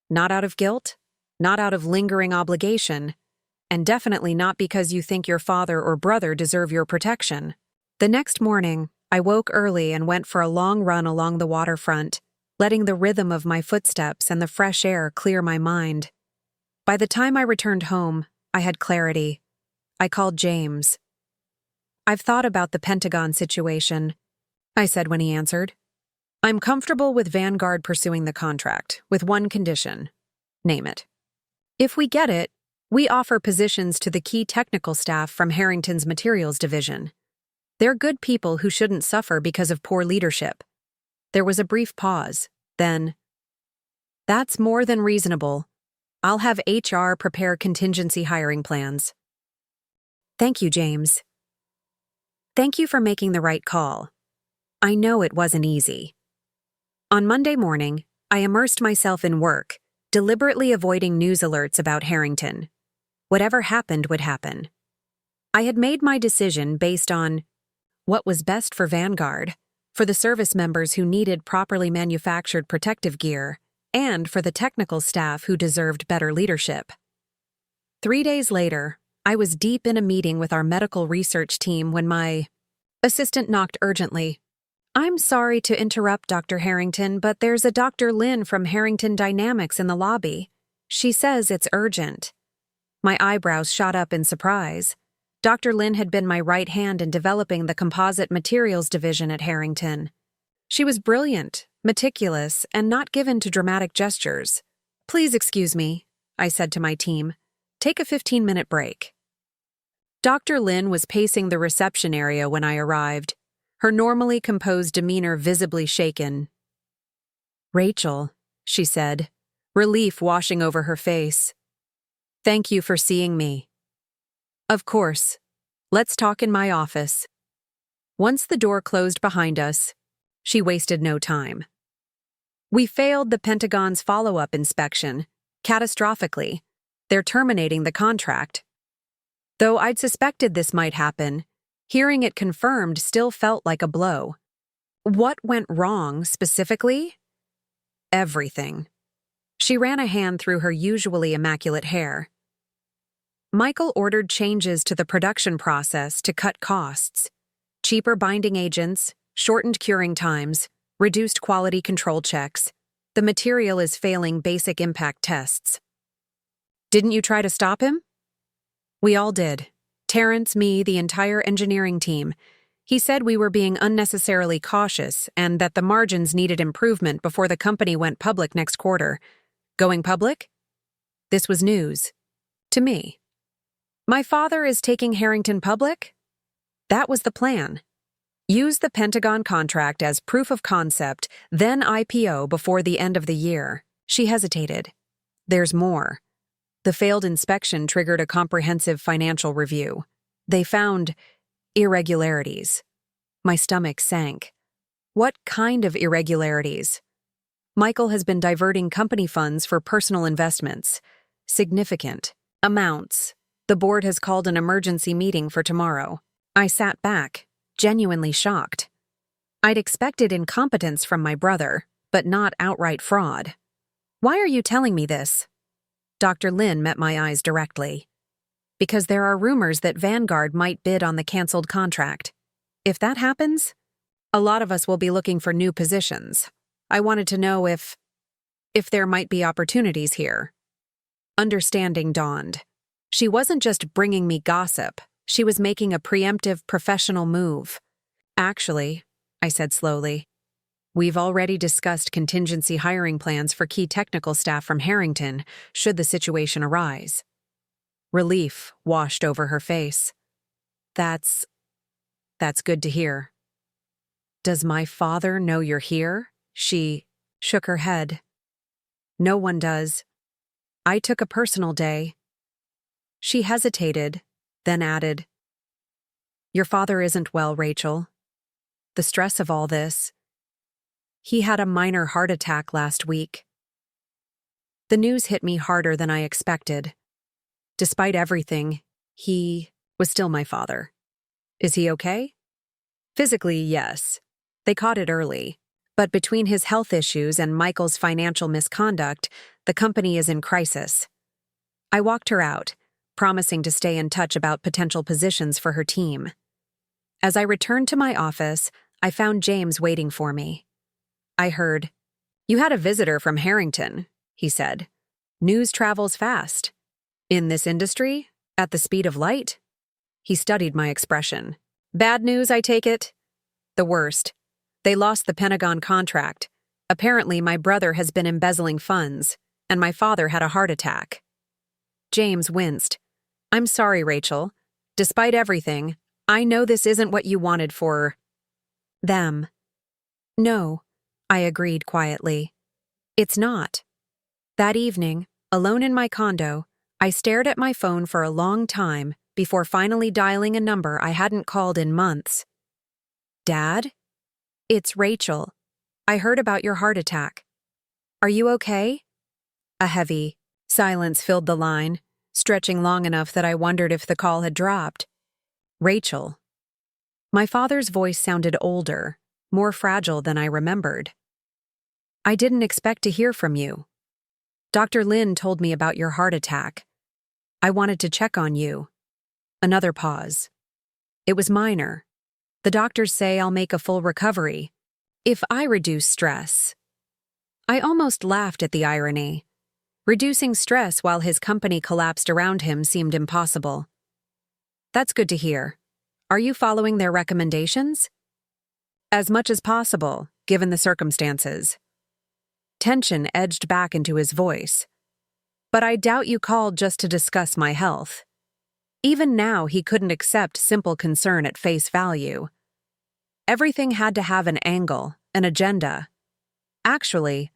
Not out of guilt, not out of lingering obligation, and definitely not because you think your father or brother deserve your protection. The next morning, I woke early and went for a long run along the waterfront, letting the rhythm of my footsteps and the fresh air clear my mind. By the time I returned home, I had clarity. I called James. I've thought about the Pentagon situation, I said when he answered. I'm comfortable with Vanguard pursuing the contract, with one condition. Name it. If we get it, we offer positions to the key technical staff from Harrington's Materials division. They're good people who shouldn't suffer because of poor leadership. There was a brief pause, then, that's more than reasonable. I'll have HR prepare contingency hiring plans. Thank you, James. Thank you for making the right call. I know it wasn't easy. On Monday morning, I immersed myself in work, deliberately avoiding news alerts about Harrington. Whatever happened would happen. I had made my decision based on what was best for Vanguard, for the service members who needed properly manufactured protective gear, and for the technical staff who deserved better leadership. 3 days later, I was deep in a meeting with our medical research team when my assistant knocked urgently. I'm sorry to interrupt, Dr. Harrington, but there's a Dr. Lin from Harrington Dynamics in the lobby. She says it's urgent. My eyebrows shot up in surprise. Dr. Lin had been my right hand in developing the composite materials division at Harrington. She was brilliant, meticulous, and not given to dramatic gestures. Please excuse me, I said to my team. Take a 15-minute break. Dr. Lin was pacing the reception area when I arrived, her normally composed demeanor visibly shaken. Rachel, she said, relief washing over her face. Thank you for seeing me. Of course. Let's talk in my office. Once the door closed behind us, she wasted no time. We failed the Pentagon's follow-up inspection, catastrophically. They're terminating the contract. Though I'd suspected this might happen, hearing it confirmed still felt like a blow. What went wrong, specifically? Everything. She ran a hand through her usually immaculate hair. Michael ordered changes to the production process to cut costs. Cheaper binding agents, shortened curing times, reduced quality control checks. The material is failing basic impact tests. Didn't you try to stop him? We all did. Terrence, me, the entire engineering team. He said we were being unnecessarily cautious and that the margins needed improvement before the company went public next quarter. Going public? This was news. To me. My father is taking Harrington public? That was the plan. Use the Pentagon contract as proof of concept, then IPO before the end of the year. She hesitated. There's more. The failed inspection triggered a comprehensive financial review. They found irregularities. My stomach sank. What kind of irregularities? Michael has been diverting company funds for personal investments. Significant amounts. The board has called an emergency meeting for tomorrow. I sat back, genuinely shocked. I'd expected incompetence from my brother, but not outright fraud. Why are you telling me this? Dr. Lin met my eyes directly. Because there are rumors that Vanguard might bid on the canceled contract. If that happens, a lot of us will be looking for new positions. I wanted to know if there might be opportunities here. Understanding dawned. She wasn't just bringing me gossip, she was making a preemptive professional move. Actually, I said slowly, we've already discussed contingency hiring plans for key technical staff from Harrington, should the situation arise. Relief washed over her face. That's good to hear. Does my father know you're here? She shook her head. No one does. I took a personal day. She hesitated, then added, Your father isn't well, Rachel. The stress of all this. He had a minor heart attack last week. The news hit me harder than I expected. Despite everything, he was still my father. Is he okay? Physically, yes. They caught it early. But between his health issues and Michael's financial misconduct, the company is in crisis. I walked her out, promising to stay in touch about potential positions for her team. As I returned to my office, I found James waiting for me. I heard, You had a visitor from Harrington, he said. News travels fast. In this industry? At the speed of light? He studied my expression. Bad news, I take it? The worst. They lost the Pentagon contract. Apparently, my brother has been embezzling funds, and my father had a heart attack. James winced. I'm sorry, Rachel. Despite everything, I know this isn't what you wanted for them. No, I agreed quietly. It's not. That evening, alone in my condo, I stared at my phone for a long time before finally dialing a number I hadn't called in months. Dad? It's Rachel. I heard about your heart attack. Are you okay? A heavy silence filled the line, stretching long enough that I wondered if the call had dropped. Rachel. My father's voice sounded older, more fragile than I remembered. I didn't expect to hear from you. Dr. Lin told me about your heart attack. I wanted to check on you. Another pause. It was minor. The doctors say I'll make a full recovery if I reduce stress. I almost laughed at the irony. Reducing stress while his company collapsed around him seemed impossible. That's good to hear. Are you following their recommendations? As much as possible, given the circumstances. Tension edged back into his voice. But I doubt you called just to discuss my health. Even now, he couldn't accept simple concern at face value. Everything had to have an angle, an agenda. Actually,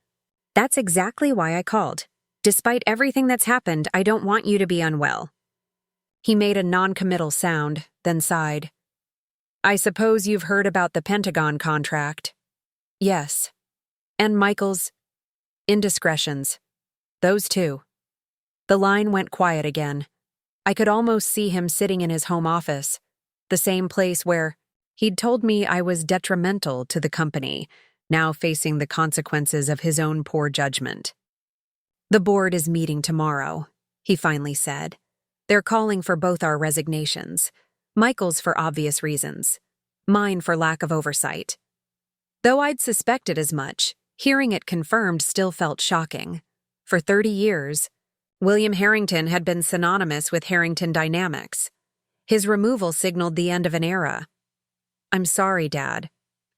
that's exactly why I called. Despite everything that's happened, I don't want you to be unwell. He made a non-committal sound, then sighed. I suppose you've heard about the Pentagon contract. Yes. And Michael's indiscretions. Those two. The line went quiet again. I could almost see him sitting in his home office, the same place where he'd told me I was detrimental to the company, now facing the consequences of his own poor judgment. The board is meeting tomorrow, he finally said. They're calling for both our resignations. Michael's for obvious reasons. Mine for lack of oversight. Though I'd suspected as much, hearing it confirmed still felt shocking. For 30 years, William Harrington had been synonymous with Harrington Dynamics. His removal signaled the end of an era. I'm sorry, Dad,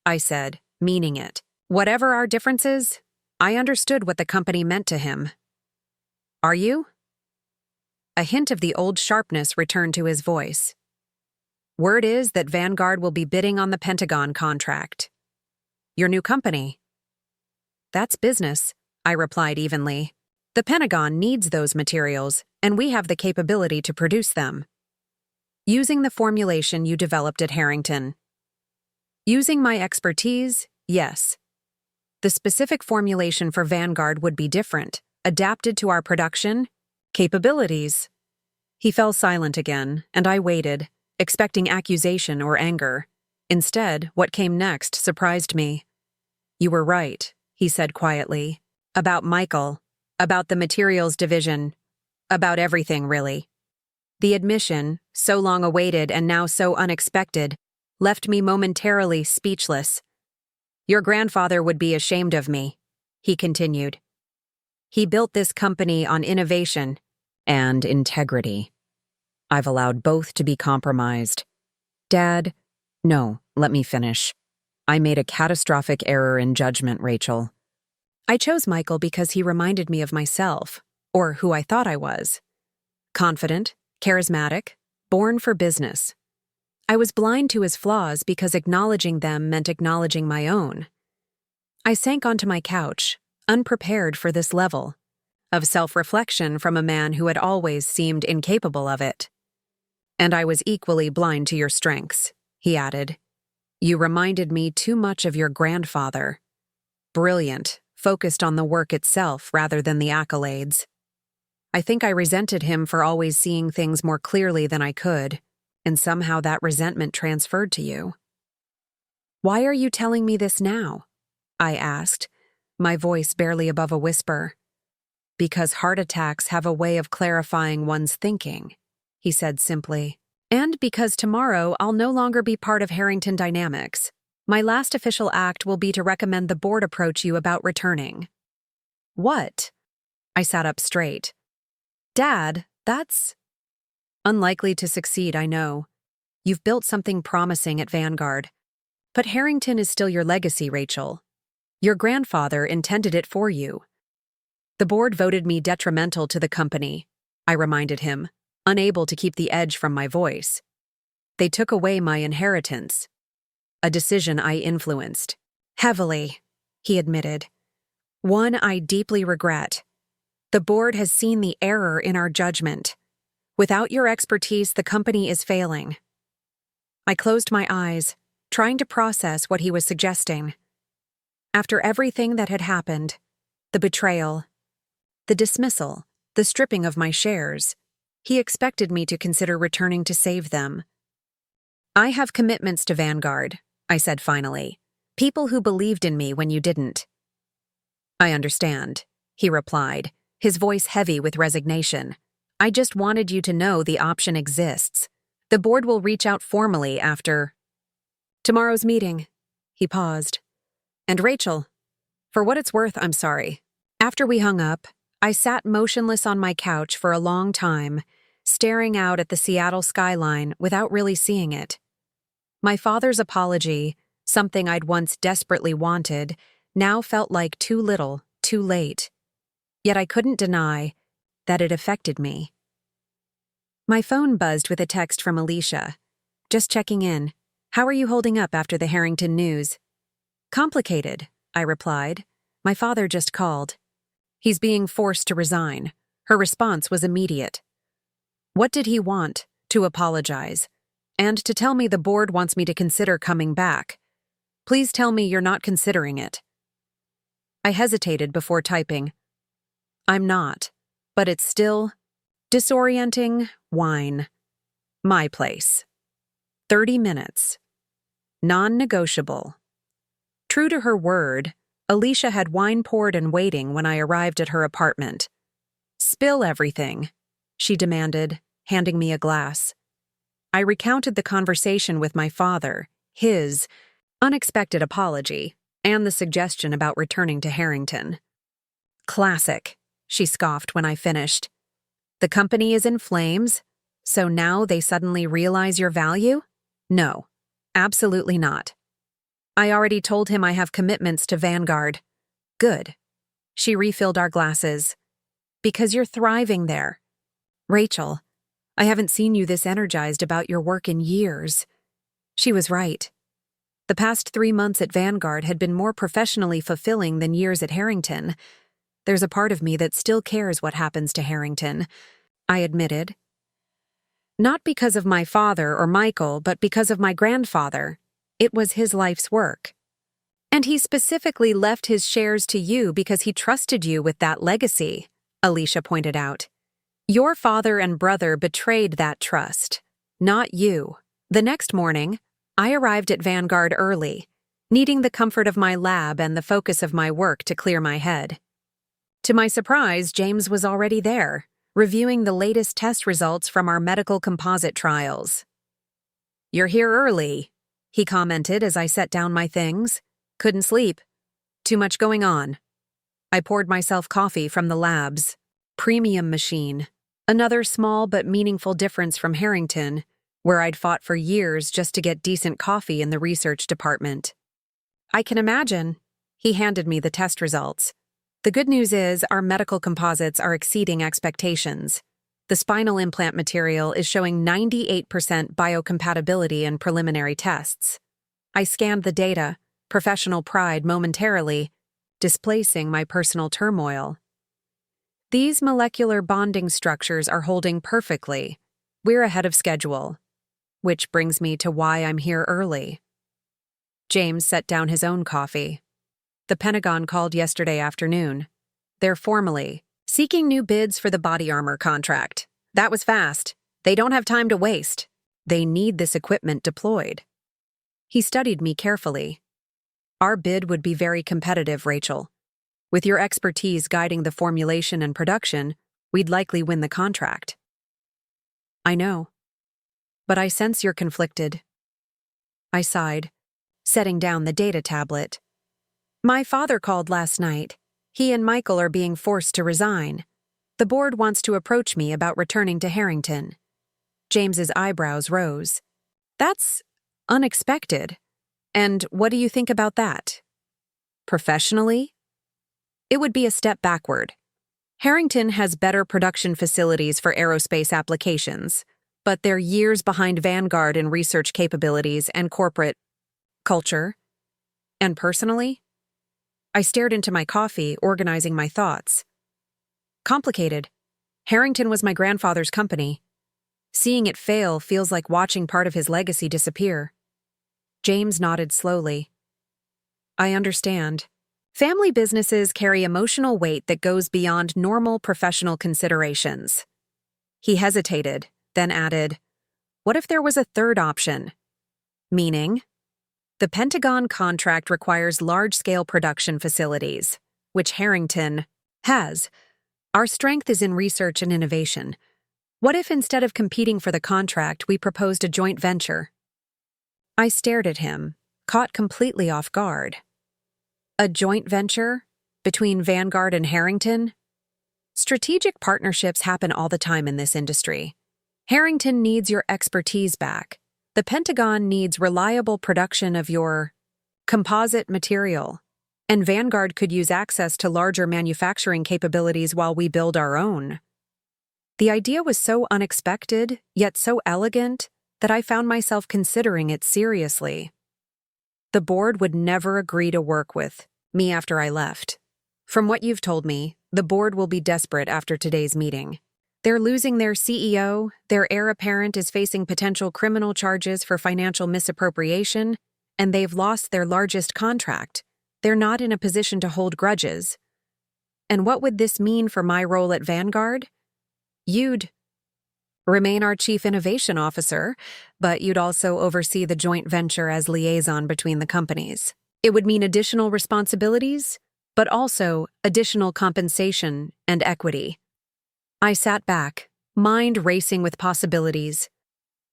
I said, meaning it. Whatever our differences, I understood what the company meant to him. Are you? A hint of the old sharpness returned to his voice. Word is that Vanguard will be bidding on the Pentagon contract. Your new company. That's business, I replied evenly. The Pentagon needs those materials, and we have the capability to produce them. Using the formulation you developed at Harrington. Using my expertise, yes. The specific formulation for Vanguard would be different, adapted to our production capabilities. He fell silent again, and I waited, expecting accusation or anger. Instead, what came next surprised me. You were right, he said quietly. About Michael, about the materials division, about everything, really. The admission, so long awaited and now so unexpected, left me momentarily speechless. Your grandfather would be ashamed of me, he continued. He built this company on innovation and integrity. I've allowed both to be compromised. Dad, no, let me finish. I made a catastrophic error in judgment, Rachel. I chose Michael because he reminded me of myself, or who I thought I was. Confident, charismatic, born for business. I was blind to his flaws because acknowledging them meant acknowledging my own. I sank onto my couch, unprepared for this level of self-reflection from a man who had always seemed incapable of it. And I was equally blind to your strengths, he added. You reminded me too much of your grandfather. Brilliant, focused on the work itself rather than the accolades. I think I resented him for always seeing things more clearly than I could, and somehow that resentment transferred to you. Why are you telling me this now? I asked, my voice barely above a whisper. Because heart attacks have a way of clarifying one's thinking, he said simply. And because tomorrow I'll no longer be part of Harrington Dynamics. My last official act will be to recommend the board approach you about returning. What? I sat up straight. Dad, that's unlikely to succeed, I know. You've built something promising at Vanguard. But Harrington is still your legacy, Rachel. Your grandfather intended it for you. The board voted me detrimental to the company, I reminded him, unable to keep the edge from my voice. They took away my inheritance. A decision I influenced. Heavily, he admitted. One I deeply regret. The board has seen the error in our judgment. Without your expertise, the company is failing. I closed my eyes, trying to process what he was suggesting. After everything that had happened, the betrayal, the dismissal, the stripping of my shares, he expected me to consider returning to save them. I have commitments to Vanguard, I said finally. People who believed in me when you didn't. I understand, he replied, his voice heavy with resignation. I just wanted you to know the option exists. The board will reach out formally after tomorrow's meeting. He paused. And Rachel, for what it's worth, I'm sorry. After we hung up, I sat motionless on my couch for a long time, staring out at the Seattle skyline without really seeing it. My father's apology, something I'd once desperately wanted, now felt like too little, too late. Yet I couldn't deny that it affected me. My phone buzzed with a text from Alicia. Just checking in. How are you holding up after the Harrington news? Complicated, I replied. My father just called. He's being forced to resign. Her response was immediate. What did he want? To apologize. And to tell me the board wants me to consider coming back. Please tell me you're not considering it. I hesitated before typing. I'm not, but it's still disorienting wine. My place. 30 minutes. Non-negotiable. True to her word, Alicia had wine poured and waiting when I arrived at her apartment. Spill everything, she demanded, handing me a glass. I recounted the conversation with my father, his unexpected apology, and the suggestion about returning to Harrington. Classic, she scoffed when I finished. The company is in flames, so now they suddenly realize your value? No, absolutely not. I already told him I have commitments to Vanguard. Good. She refilled our glasses. Because you're thriving there. Rachel, I haven't seen you this energized about your work in years. She was right. The past 3 months at Vanguard had been more professionally fulfilling than years at Harrington. There's a part of me that still cares what happens to Harrington, I admitted. Not because of my father or Michael, but because of my grandfather. It was his life's work. And he specifically left his shares to you because he trusted you with that legacy, Alicia pointed out. Your father and brother betrayed that trust, not you. The next morning, I arrived at Vanguard early, needing the comfort of my lab and the focus of my work to clear my head. To my surprise, James was already there, reviewing the latest test results from our medical composite trials. "You're here early," he commented as I set down my things. "Couldn't sleep. Too much going on." I poured myself coffee from the lab's premium machine, another small but meaningful difference from Harrington, where I'd fought for years just to get decent coffee in the research department. "I can imagine." He handed me the test results. "The good news is our medical composites are exceeding expectations. The spinal implant material is showing 98% biocompatibility in preliminary tests." I scanned the data, professional pride momentarily displacing my personal turmoil. "These molecular bonding structures are holding perfectly. We're ahead of schedule." Which brings me to why I'm here early. James set down his own coffee. "The Pentagon called yesterday afternoon. They're formally seeking new bids for the body armor contract. That was fast. They don't have time to waste. They need this equipment deployed." He studied me carefully. "Our bid would be very competitive, Rachel. With your expertise guiding the formulation and production, we'd likely win the contract." "I know. But I sense you're conflicted." I sighed, setting down the data tablet. "My father called last night. He and Michael are being forced to resign. The board wants to approach me about returning to Harrington." James's eyebrows rose. "That's unexpected. And what do you think about that?" "Professionally? It would be a step backward. Harrington has better production facilities for aerospace applications, but they're years behind Vanguard in research capabilities and corporate culture. And personally?" I stared into my coffee, organizing my thoughts. "Complicated. Harrington was my grandfather's company. Seeing it fail feels like watching part of his legacy disappear." James nodded slowly. "I understand. Family businesses carry emotional weight that goes beyond normal professional considerations." He hesitated, then added, "What if there was a third option?" "Meaning?" "The Pentagon contract requires large-scale production facilities, which Harrington has. Our strength is in research and innovation. What if instead of competing for the contract, we proposed a joint venture?" I stared at him, caught completely off guard. "A joint venture? Between Vanguard and Harrington?" Strategic partnerships happen all the time in this industry. Harrington needs your expertise back. The Pentagon needs reliable production of your composite material. And Vanguard could use access to larger manufacturing capabilities while we build our own. The idea was so unexpected, yet so elegant, that I found myself considering it seriously. The board would never agree to work with me after I left. From what you've told me, the board will be desperate after today's meeting. They're losing their CEO, their heir apparent is facing potential criminal charges for financial misappropriation, and they've lost their largest contract. They're not in a position to hold grudges. And what would this mean for my role at Vanguard? You'd remain our chief innovation officer, but you'd also oversee the joint venture as liaison between the companies. It would mean additional responsibilities, but also additional compensation and equity. I sat back, mind racing with possibilities.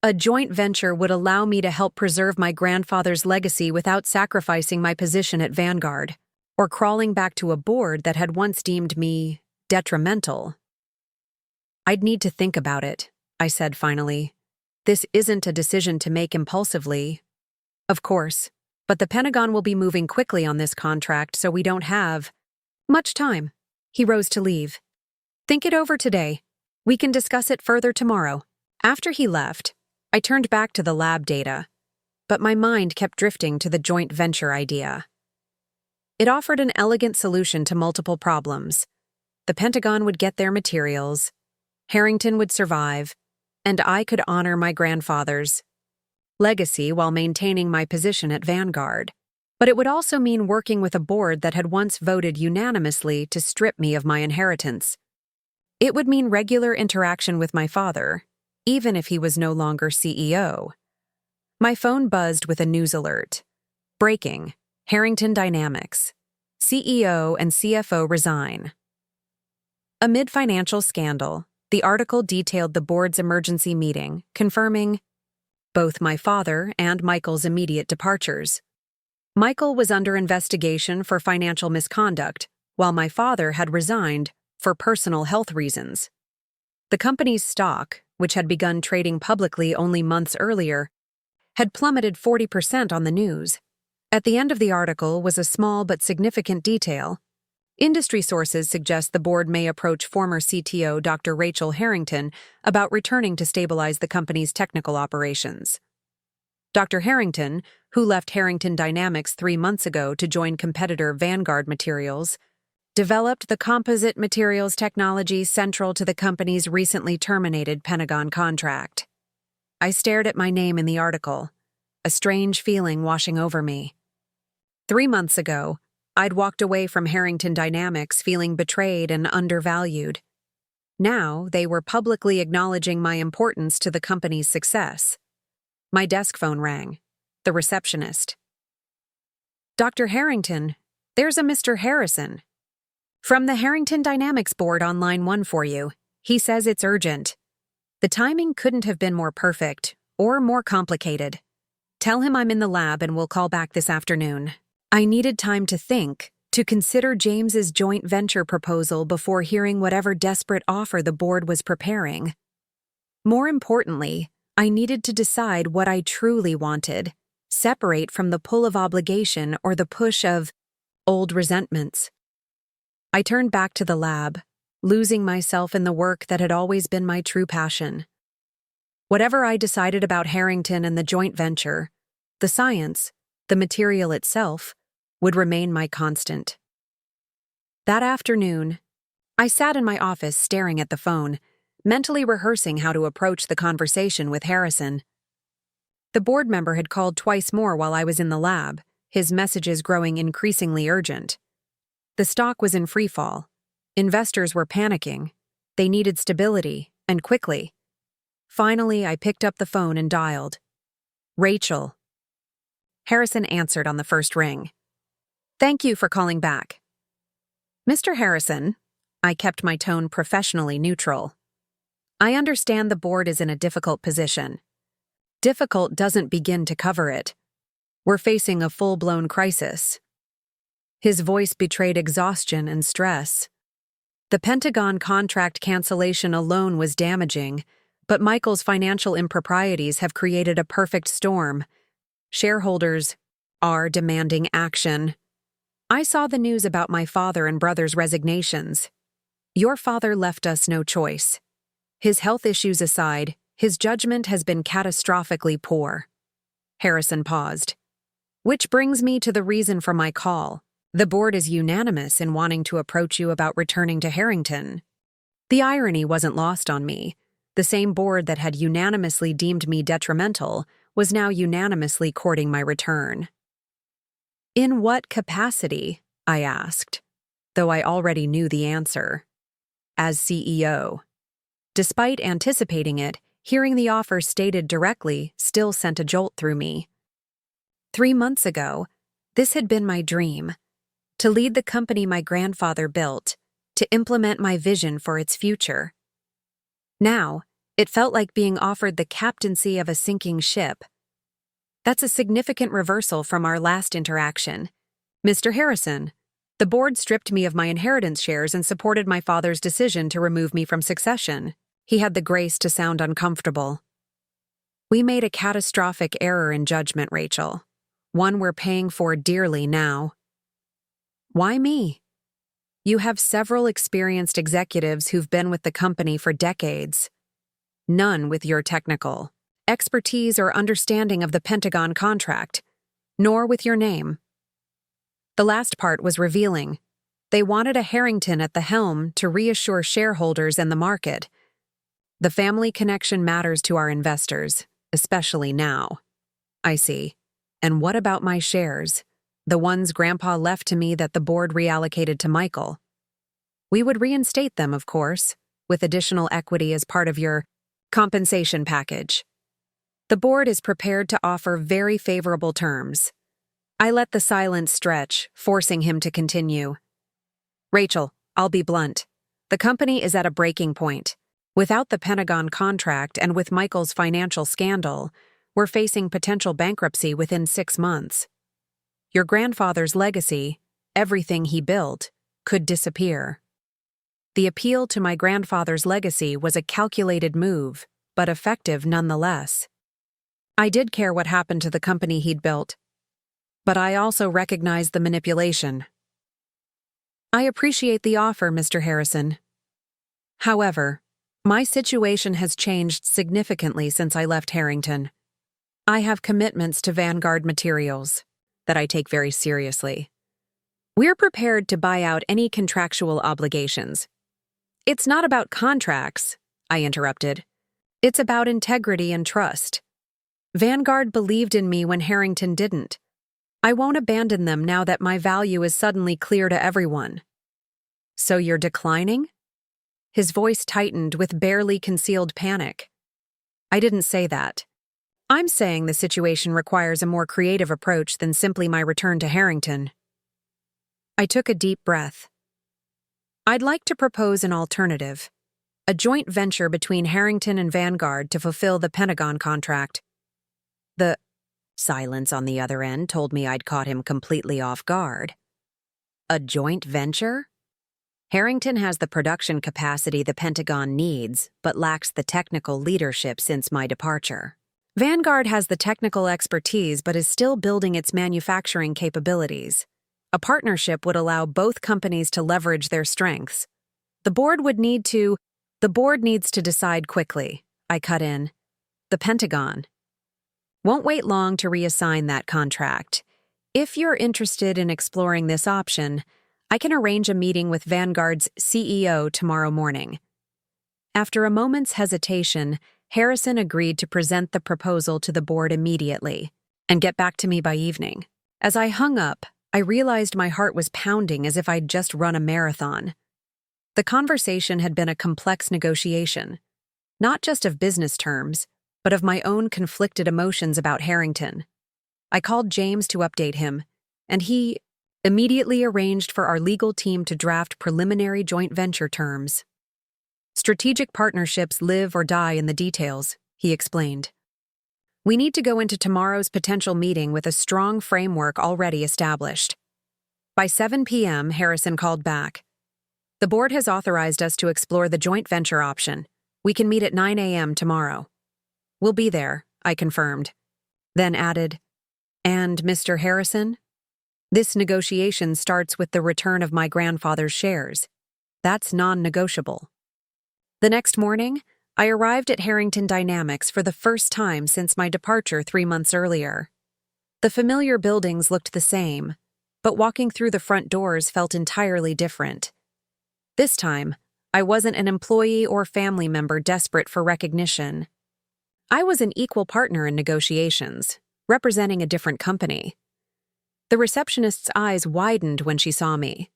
A joint venture would allow me to help preserve my grandfather's legacy without sacrificing my position at Vanguard, or crawling back to a board that had once deemed me detrimental. "I'd need to think about it," I said finally. "This isn't a decision to make impulsively." "Of course, but the Pentagon will be moving quickly on this contract, so we don't have much time." He rose to leave. "Think it over today. We can discuss it further tomorrow." After he left, I turned back to the lab data, but my mind kept drifting to the joint venture idea. It offered an elegant solution to multiple problems: the Pentagon would get their materials, Harrington would survive, and I could honor my grandfather's legacy while maintaining my position at Vanguard. But it would also mean working with a board that had once voted unanimously to strip me of my inheritance. It would mean regular interaction with my father, even if he was no longer CEO. My phone buzzed with a news alert. Breaking: Harrington Dynamics. CEO and CFO resign. Amid financial scandal, the article detailed the board's emergency meeting, confirming both my father and Michael's immediate departures. Michael was under investigation for financial misconduct, while my father had resigned for personal health reasons. The company's stock, which had begun trading publicly only months earlier, had plummeted 40% on the news. At the end of the article was a small but significant detail. Industry sources suggest the board may approach former CTO Dr. Rachel Harrington about returning to stabilize the company's technical operations. Dr. Harrington, who left Harrington Dynamics 3 months ago to join competitor Vanguard Materials, developed the composite materials technology central to the company's recently terminated Pentagon contract. I stared at my name in the article, a strange feeling washing over me. 3 months ago, I'd walked away from Harrington Dynamics feeling betrayed and undervalued. Now, they were publicly acknowledging my importance to the company's success. My desk phone rang. The receptionist. "Dr. Harrington, there's a Mr. Harrison. From the Harrington Dynamics board on line 1 for you. He says it's urgent." The timing couldn't have been more perfect, or more complicated. "Tell him I'm in the lab and we'll call back this afternoon." I needed time to think, to consider James's joint venture proposal before hearing whatever desperate offer the board was preparing. More importantly, I needed to decide what I truly wanted, separate from the pull of obligation or the push of old resentments. I turned back to the lab, losing myself in the work that had always been my true passion. Whatever I decided about Harrington and the joint venture, the science, the material itself, would remain my constant. That afternoon, I sat in my office staring at the phone, mentally rehearsing how to approach the conversation with Harrison. The board member had called twice more while I was in the lab, his messages growing increasingly urgent. The stock was in freefall. Investors were panicking. They needed stability, and quickly. Finally, I picked up the phone and dialed. "Rachel." Harrison answered on the first ring. "Thank you for calling back." "Mr. Harrison," I kept my tone professionally neutral. "I understand the board is in a difficult position. Difficult doesn't begin to cover it. We're facing a full-blown crisis." His voice betrayed exhaustion and stress. The Pentagon contract cancellation alone was damaging, but Michael's financial improprieties have created a perfect storm. Shareholders are demanding action. I saw the news about my father and brother's resignations. Your father left us no choice. His health issues aside, his judgment has been catastrophically poor. Harrison paused. Which brings me to the reason for my call. The board is unanimous in wanting to approach you about returning to Harrington. The irony wasn't lost on me. The same board that had unanimously deemed me detrimental was now unanimously courting my return. "In what capacity?" I asked, though I already knew the answer. "As CEO." Despite anticipating it, hearing the offer stated directly still sent a jolt through me. 3 months ago, this had been my dream. To lead the company my grandfather built, to implement my vision for its future. Now, it felt like being offered the captaincy of a sinking ship. That's a significant reversal from our last interaction. "Mr. Harrison, the board stripped me of my inheritance shares and supported my father's decision to remove me from succession." He had the grace to sound uncomfortable. "We made a catastrophic error in judgment, Rachel. One we're paying for dearly now." "Why me?" "You have several experienced executives who've been with the company for decades. None with your technical expertise or understanding of the Pentagon contract, nor with your name." The last part was revealing. They wanted a Harrington at the helm to reassure shareholders and the market. The family connection matters to our investors, especially now. I see. And what about my shares? The ones Grandpa left to me that the board reallocated to Michael. We would reinstate them, of course, with additional equity as part of your compensation package. The board is prepared to offer very favorable terms. I let the silence stretch, forcing him to continue. Rachel, I'll be blunt. The company is at a breaking point. Without the Pentagon contract and with Michael's financial scandal, we're facing potential bankruptcy within 6 months. Your grandfather's legacy, everything he built, could disappear. The appeal to my grandfather's legacy was a calculated move, but effective nonetheless. I did care what happened to the company he'd built, but I also recognized the manipulation. I appreciate the offer, Mr. Harrison. However, my situation has changed significantly since I left Harrington. I have commitments to Vanguard Materials that I take very seriously. We're prepared to buy out any contractual obligations. It's not about contracts, I interrupted. It's about integrity and trust. Vanguard believed in me when Harrington didn't. I won't abandon them now that my value is suddenly clear to everyone. So you're declining? His voice tightened with barely concealed panic. I didn't say that. I'm saying the situation requires a more creative approach than simply my return to Harrington. I took a deep breath. I'd like to propose an alternative, a joint venture between Harrington and Vanguard to fulfill the Pentagon contract. The silence on the other end told me I'd caught him completely off guard. A joint venture? Harrington has the production capacity the Pentagon needs, but lacks the technical leadership since my departure. Vanguard has the technical expertise but is still building its manufacturing capabilities. A partnership would allow both companies to leverage their strengths. The board needs to decide quickly, I cut in. The Pentagon won't wait long to reassign that contract. If you're interested in exploring this option, I can arrange a meeting with Vanguard's CEO tomorrow morning. After a moment's hesitation, Harrison agreed to present the proposal to the board immediately and get back to me by evening. As I hung up, I realized my heart was pounding as if I'd just run a marathon. The conversation had been a complex negotiation, not just of business terms, but of my own conflicted emotions about Harrington. I called James to update him, and he immediately arranged for our legal team to draft preliminary joint venture terms. Strategic partnerships live or die in the details, he explained. We need to go into tomorrow's potential meeting with a strong framework already established. By 7 p.m., Harrison called back. The board has authorized us to explore the joint venture option. We can meet at 9 a.m. tomorrow. We'll be there, I confirmed. Then added, and Mr. Harrison? This negotiation starts with the return of my grandfather's shares. That's non-negotiable. The next morning, I arrived at Harrington Dynamics for the first time since my departure 3 months earlier. The familiar buildings looked the same, but walking through the front doors felt entirely different. This time, I wasn't an employee or family member desperate for recognition. I was an equal partner in negotiations, representing a different company. The receptionist's eyes widened when she saw me.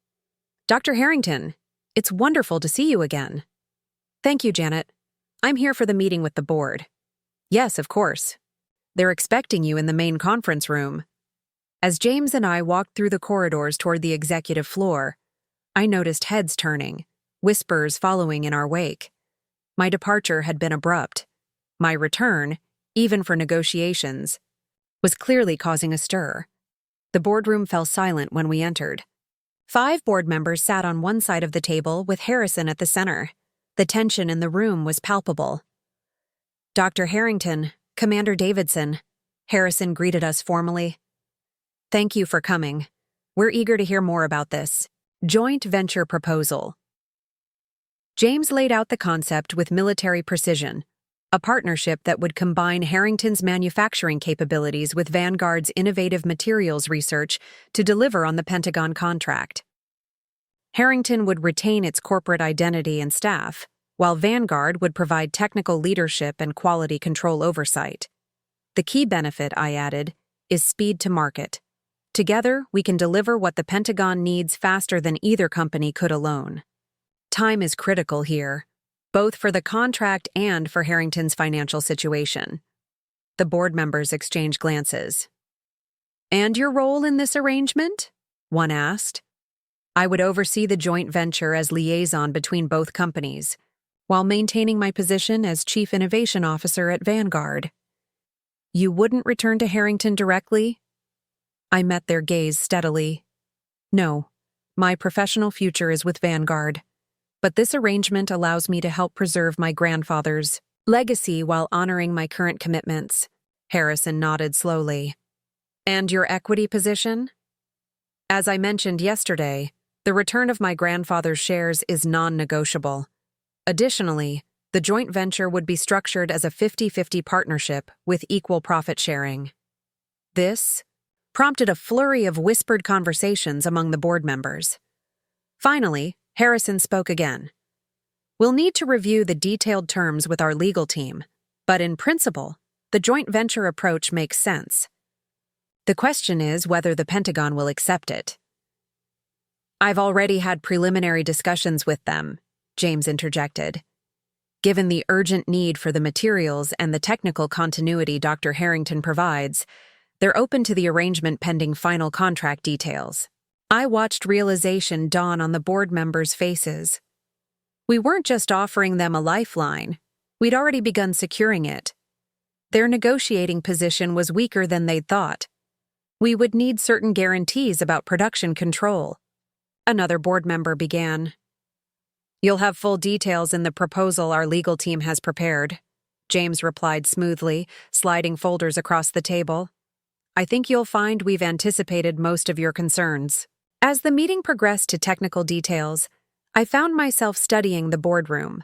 Dr. Harrington, it's wonderful to see you again. Thank you, Janet. I'm here for the meeting with the board. Yes, of course. They're expecting you in the main conference room. As James and I walked through the corridors toward the executive floor, I noticed heads turning, whispers following in our wake. My departure had been abrupt. My return, even for negotiations, was clearly causing a stir. The boardroom fell silent when we entered. 5 board members sat on one side of the table with Harrison at the center. The tension in the room was palpable. Dr. Harrington, Commander Davidson, Harrison greeted us formally. Thank you for coming. We're eager to hear more about this joint venture proposal. James laid out the concept with military precision, a partnership that would combine Harrington's manufacturing capabilities with Vanguard's innovative materials research to deliver on the Pentagon contract. Harrington would retain its corporate identity and staff, while Vanguard would provide technical leadership and quality control oversight. The key benefit, I added, is speed to market. Together, we can deliver what the Pentagon needs faster than either company could alone. Time is critical here, both for the contract and for Harrington's financial situation. The board members exchanged glances. "And your role in this arrangement?" one asked. "I would oversee the joint venture as liaison between both companies, while maintaining my position as Chief Innovation Officer at Vanguard." "You wouldn't return to Harrington directly?" I met their gaze steadily. "No, my professional future is with Vanguard, but this arrangement allows me to help preserve my grandfather's legacy while honoring my current commitments." Harrison nodded slowly. "And your equity position?" "As I mentioned yesterday, the return of my grandfather's shares is non-negotiable. Additionally, the joint venture would be structured as a 50-50 partnership with equal profit sharing." This prompted a flurry of whispered conversations among the board members. Finally, Harrison spoke again. "We'll need to review the detailed terms with our legal team, but in principle, the joint venture approach makes sense. The question is whether the Pentagon will accept it." "I've already had preliminary discussions with them," James interjected. "Given the urgent need for the materials and the technical continuity Dr. Harrington provides, they're open to the arrangement pending final contract details." I watched realization dawn on the board members' faces. We weren't just offering them a lifeline, we'd already begun securing it. Their negotiating position was weaker than they'd thought. We would need certain guarantees about production control. Another board member began. "You'll have full details in the proposal our legal team has prepared," James replied smoothly, sliding folders across the table. "I think you'll find we've anticipated most of your concerns." As the meeting progressed to technical details, I found myself studying the boardroom,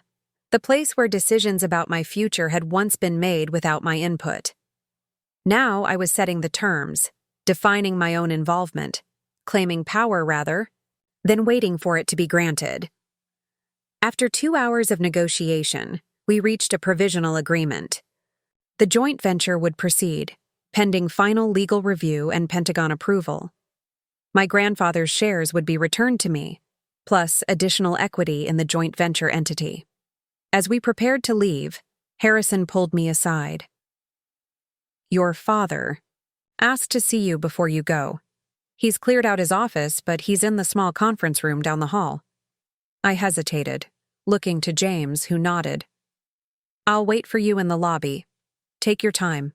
the place where decisions about my future had once been made without my input. Now I was setting the terms, defining my own involvement, claiming power rather, than waiting for it to be granted. After 2 hours of negotiation, we reached a provisional agreement. The joint venture would proceed, pending final legal review and Pentagon approval. My grandfather's shares would be returned to me, plus additional equity in the joint venture entity. As we prepared to leave, Harrison pulled me aside. "Your father asked to see you before you go. He's cleared out his office, but he's in the small conference room down the hall." I hesitated, looking to James, who nodded. "I'll wait for you in the lobby. Take your time."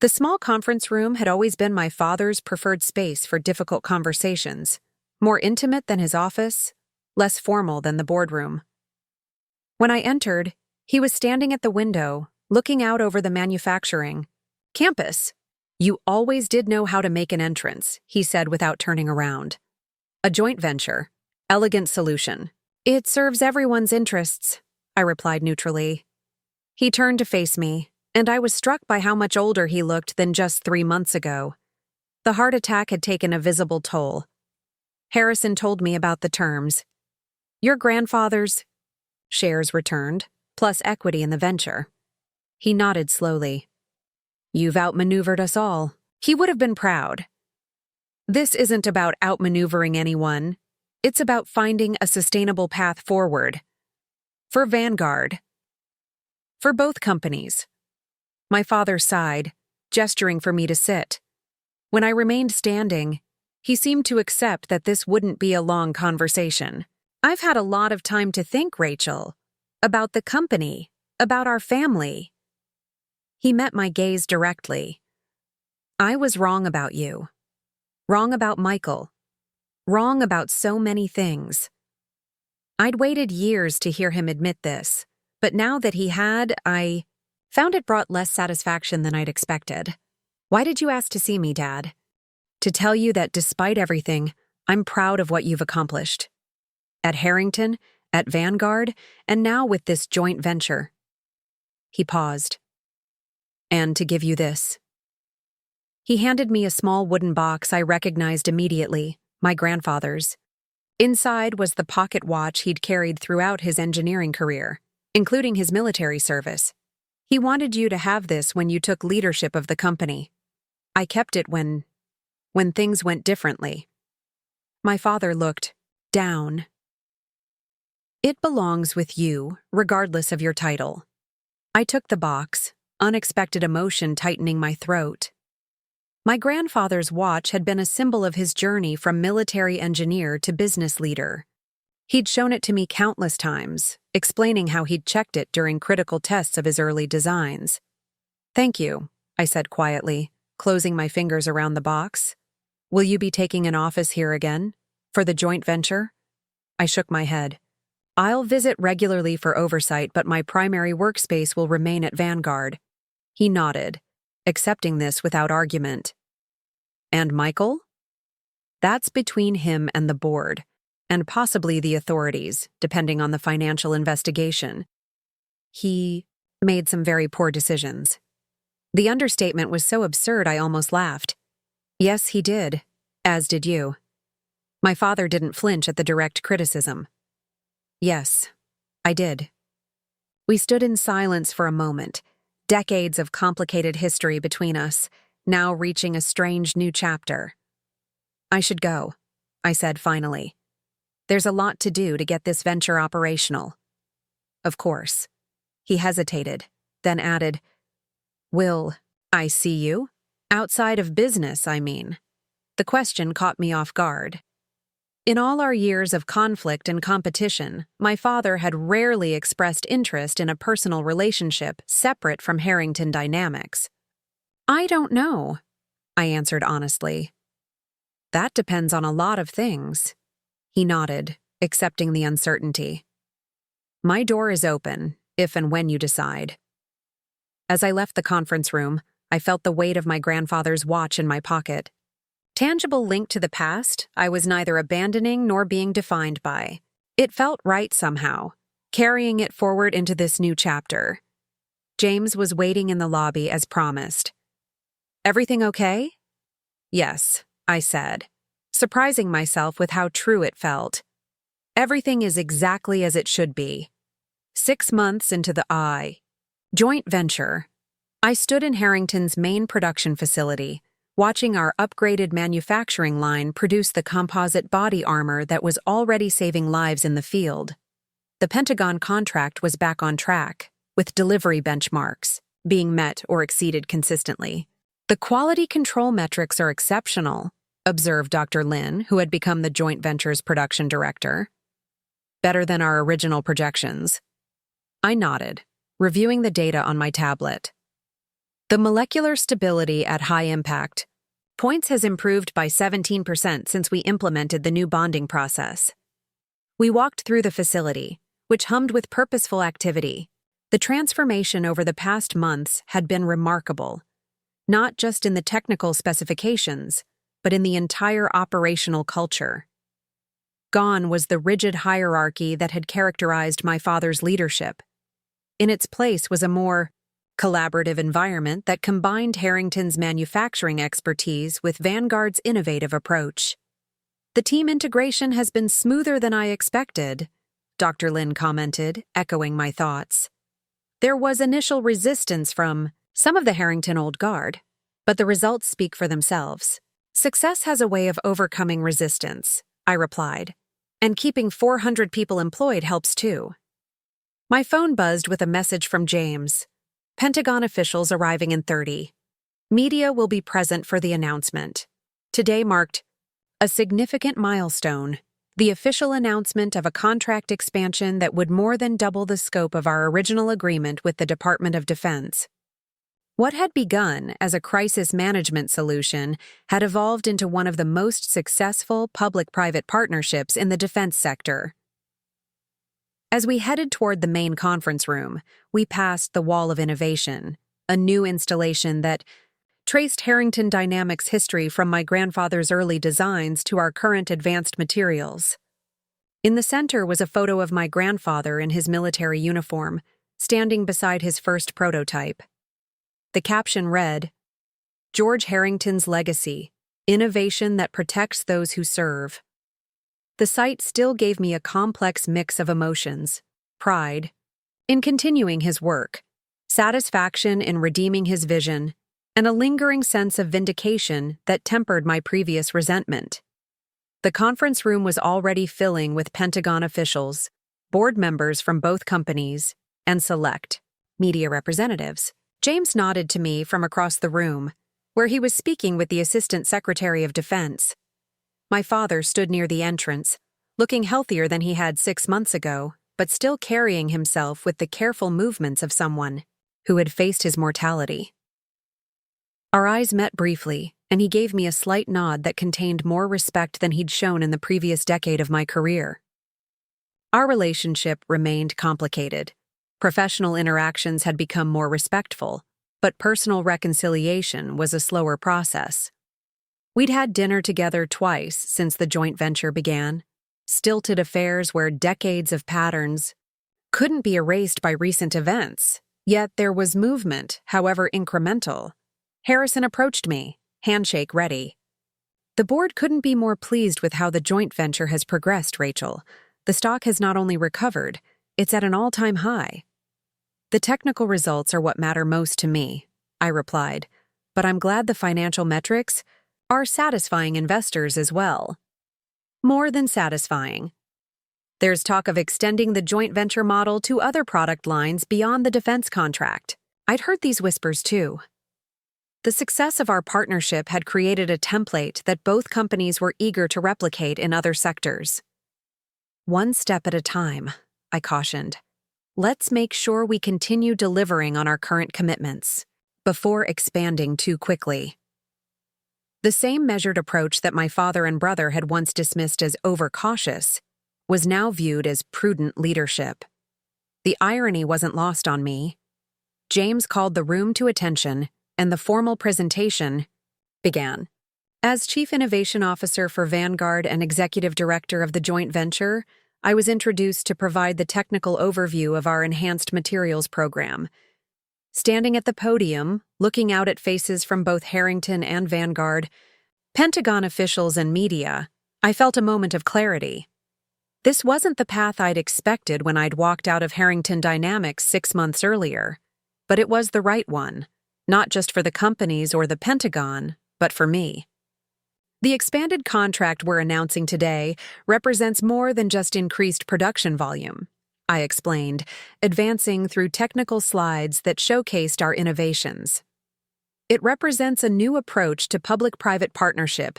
The small conference room had always been my father's preferred space for difficult conversations, more intimate than his office, less formal than the boardroom. When I entered, he was standing at the window, looking out over the manufacturing campus. "You always did know how to make an entrance," he said without turning around. "A joint venture. Elegant solution. It serves everyone's interests," I replied neutrally. He turned to face me, and I was struck by how much older he looked than just 3 months ago. The heart attack had taken a visible toll. Harrison told me about the terms. "Your grandfather's shares returned, plus equity in the venture." He nodded slowly. "You've outmaneuvered us all." He would have been proud. This isn't about outmaneuvering anyone. It's about finding a sustainable path forward. For Vanguard. For both companies. My father sighed, gesturing for me to sit. When I remained standing, he seemed to accept that this wouldn't be a long conversation. "I've had a lot of time to think, Rachel. About the company. About our family." He met my gaze directly. "I was wrong about you. Wrong about Michael. Wrong about so many things." I'd waited years to hear him admit this, but now that he had, I found it brought less satisfaction than I'd expected. "Why did you ask to see me, Dad?" "To tell you that despite everything, I'm proud of what you've accomplished. At Harrington, at Vanguard, and now with this joint venture." He paused. "And to give you this." He handed me a small wooden box I recognized immediately, my grandfather's. Inside was the pocket watch he'd carried throughout his engineering career, including his military service. He wanted you to have this when you took leadership of the company. I kept it when things went differently. My father looked down. It belongs with you, regardless of your title. I took the box, unexpected emotion tightening my throat. My grandfather's watch had been a symbol of his journey from military engineer to business leader. He'd shown it to me countless times, explaining how he'd checked it during critical tests of his early designs. "Thank you," I said quietly, closing my fingers around the box. "Will you be taking an office here again? For the joint venture?" I shook my head. "I'll visit regularly for oversight, but my primary workspace will remain at Vanguard." He nodded, accepting this without argument. "And Michael?" "That's between him and the board, and possibly the authorities, depending on the financial investigation. He made some very poor decisions." The understatement was so absurd I almost laughed. "Yes, he did, as did you." My father didn't flinch at the direct criticism. "Yes, I did." We stood in silence for a moment, decades of complicated history between us, now reaching a strange new chapter. "I should go," I said finally. "There's a lot to do to get this venture operational." "Of course." He hesitated, then added, "Will I see you? Outside of business, I mean." The question caught me off guard. In all our years of conflict and competition, my father had rarely expressed interest in a personal relationship separate from Harrington Dynamics. "I don't know," I answered honestly. "That depends on a lot of things." He nodded, accepting the uncertainty. "My door is open, if and when you decide." As I left the conference room, I felt the weight of my grandfather's watch in my pocket. Tangible link to the past, I was neither abandoning nor being defined by. It felt right somehow, carrying it forward into this new chapter. James was waiting in the lobby as promised. "Everything okay?" "Yes," I said, surprising myself with how true it felt. "Everything is exactly as it should be." 6 months into the joint venture, I stood in Harrington's main production facility, watching our upgraded manufacturing line produce the composite body armor that was already saving lives in the field. The Pentagon contract was back on track, with delivery benchmarks being met or exceeded consistently. "The quality control metrics are exceptional," observed Dr. Lin, who had become the joint venture's production director. "Better than our original projections." I nodded, reviewing the data on my tablet. "The molecular stability at high impact points has improved by 17% since we implemented the new bonding process." We walked through the facility, which hummed with purposeful activity. The transformation over the past months had been remarkable, not just in the technical specifications, but in the entire operational culture. Gone was the rigid hierarchy that had characterized my father's leadership. In its place was a more collaborative environment that combined Harrington's manufacturing expertise with Vanguard's innovative approach. "The team integration has been smoother than I expected," Dr. Lin commented, echoing my thoughts. "There was initial resistance from some of the Harrington old guard, but the results speak for themselves." "Success has a way of overcoming resistance," I replied, "and keeping 400 people employed helps too." My phone buzzed with a message from James. "Pentagon officials arriving in 30. Media will be present for the announcement." Today marked a significant milestone, the official announcement of a contract expansion that would more than double the scope of our original agreement with the Department of Defense. What had begun as a crisis management solution had evolved into one of the most successful public-private partnerships in the defense sector. As we headed toward the main conference room, we passed the Wall of Innovation, a new installation that traced Harrington Dynamics' history from my grandfather's early designs to our current advanced materials. In the center was a photo of my grandfather in his military uniform, standing beside his first prototype. The caption read, "George Harrington's Legacy, Innovation that Protects Those Who Serve." the sight still gave me a complex mix of emotions: pride in continuing his work, satisfaction in redeeming his vision, and a lingering sense of vindication that tempered my previous resentment. The conference room was already filling with Pentagon officials, board members from both companies, and select media representatives. James nodded to me from across the room, where he was speaking with the Assistant Secretary of Defense. My father stood near the entrance, looking healthier than he had 6 months ago, but still carrying himself with the careful movements of someone who had faced his mortality. Our eyes met briefly, and he gave me a slight nod that contained more respect than he'd shown in the previous decade of my career. Our relationship remained complicated. Professional interactions had become more respectful, but personal reconciliation was a slower process. We'd had dinner together twice since the joint venture began, stilted affairs where decades of patterns couldn't be erased by recent events, yet there was movement, however incremental. Harrison approached me, handshake ready. "The board couldn't be more pleased with how the joint venture has progressed, Rachel. The stock has not only recovered, it's at an all-time high." "The technical results are what matter most to me," I replied, "but I'm glad the financial metrics are satisfying investors as well." "More than satisfying. There's talk of extending the joint venture model to other product lines beyond the defense contract." I'd heard these whispers too. The success of our partnership had created a template that both companies were eager to replicate in other sectors. "One step at a time," I cautioned. "Let's make sure we continue delivering on our current commitments before expanding too quickly." The same measured approach that my father and brother had once dismissed as overcautious was now viewed as prudent leadership. The irony wasn't lost on me. James called the room to attention, and the formal presentation began. As Chief Innovation Officer for Vanguard and Executive Director of the joint venture, I was introduced to provide the technical overview of our enhanced materials program. Standing at the podium, looking out at faces from both Harrington and Vanguard, Pentagon officials and media, I felt a moment of clarity. This wasn't the path I'd expected when I'd walked out of Harrington Dynamics 6 months earlier, but it was the right one. Not just for the companies or the Pentagon, but for me. The expanded contract we're announcing today represents more than just increased production volume, I explained, advancing through technical slides that showcased our innovations. It represents a new approach to public-private partnership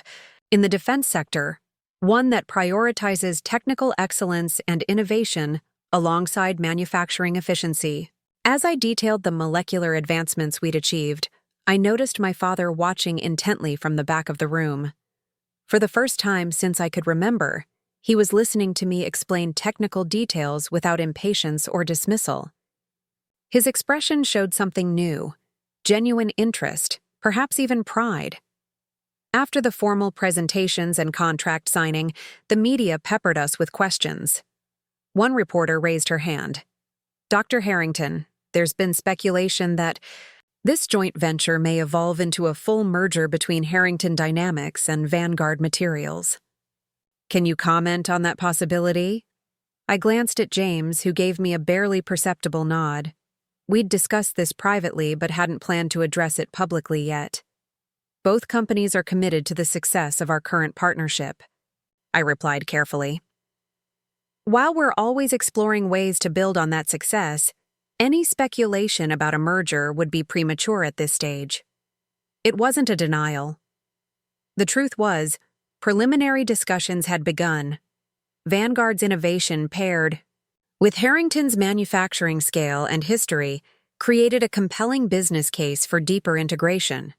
in the defense sector, one that prioritizes technical excellence and innovation alongside manufacturing efficiency. As I detailed the molecular advancements we'd achieved, I noticed my father watching intently from the back of the room. For the first time since I could remember, he was listening to me explain technical details without impatience or dismissal. His expression showed something new, genuine interest, perhaps even pride. After the formal presentations and contract signing, the media peppered us with questions. One reporter raised her hand. "Dr. Harrington, there's been speculation that this joint venture may evolve into a full merger between Harrington Dynamics and Vanguard Materials. Can you comment on that possibility?" I glanced at James, who gave me a barely perceptible nod. We'd discussed this privately but hadn't planned to address it publicly yet. "Both companies are committed to the success of our current partnership," I replied carefully. "While we're always exploring ways to build on that success, any speculation about a merger would be premature at this stage." It wasn't a denial. The truth was, preliminary discussions had begun. Vanguard's innovation paired with Harrington's manufacturing scale and history created a compelling business case for deeper integration.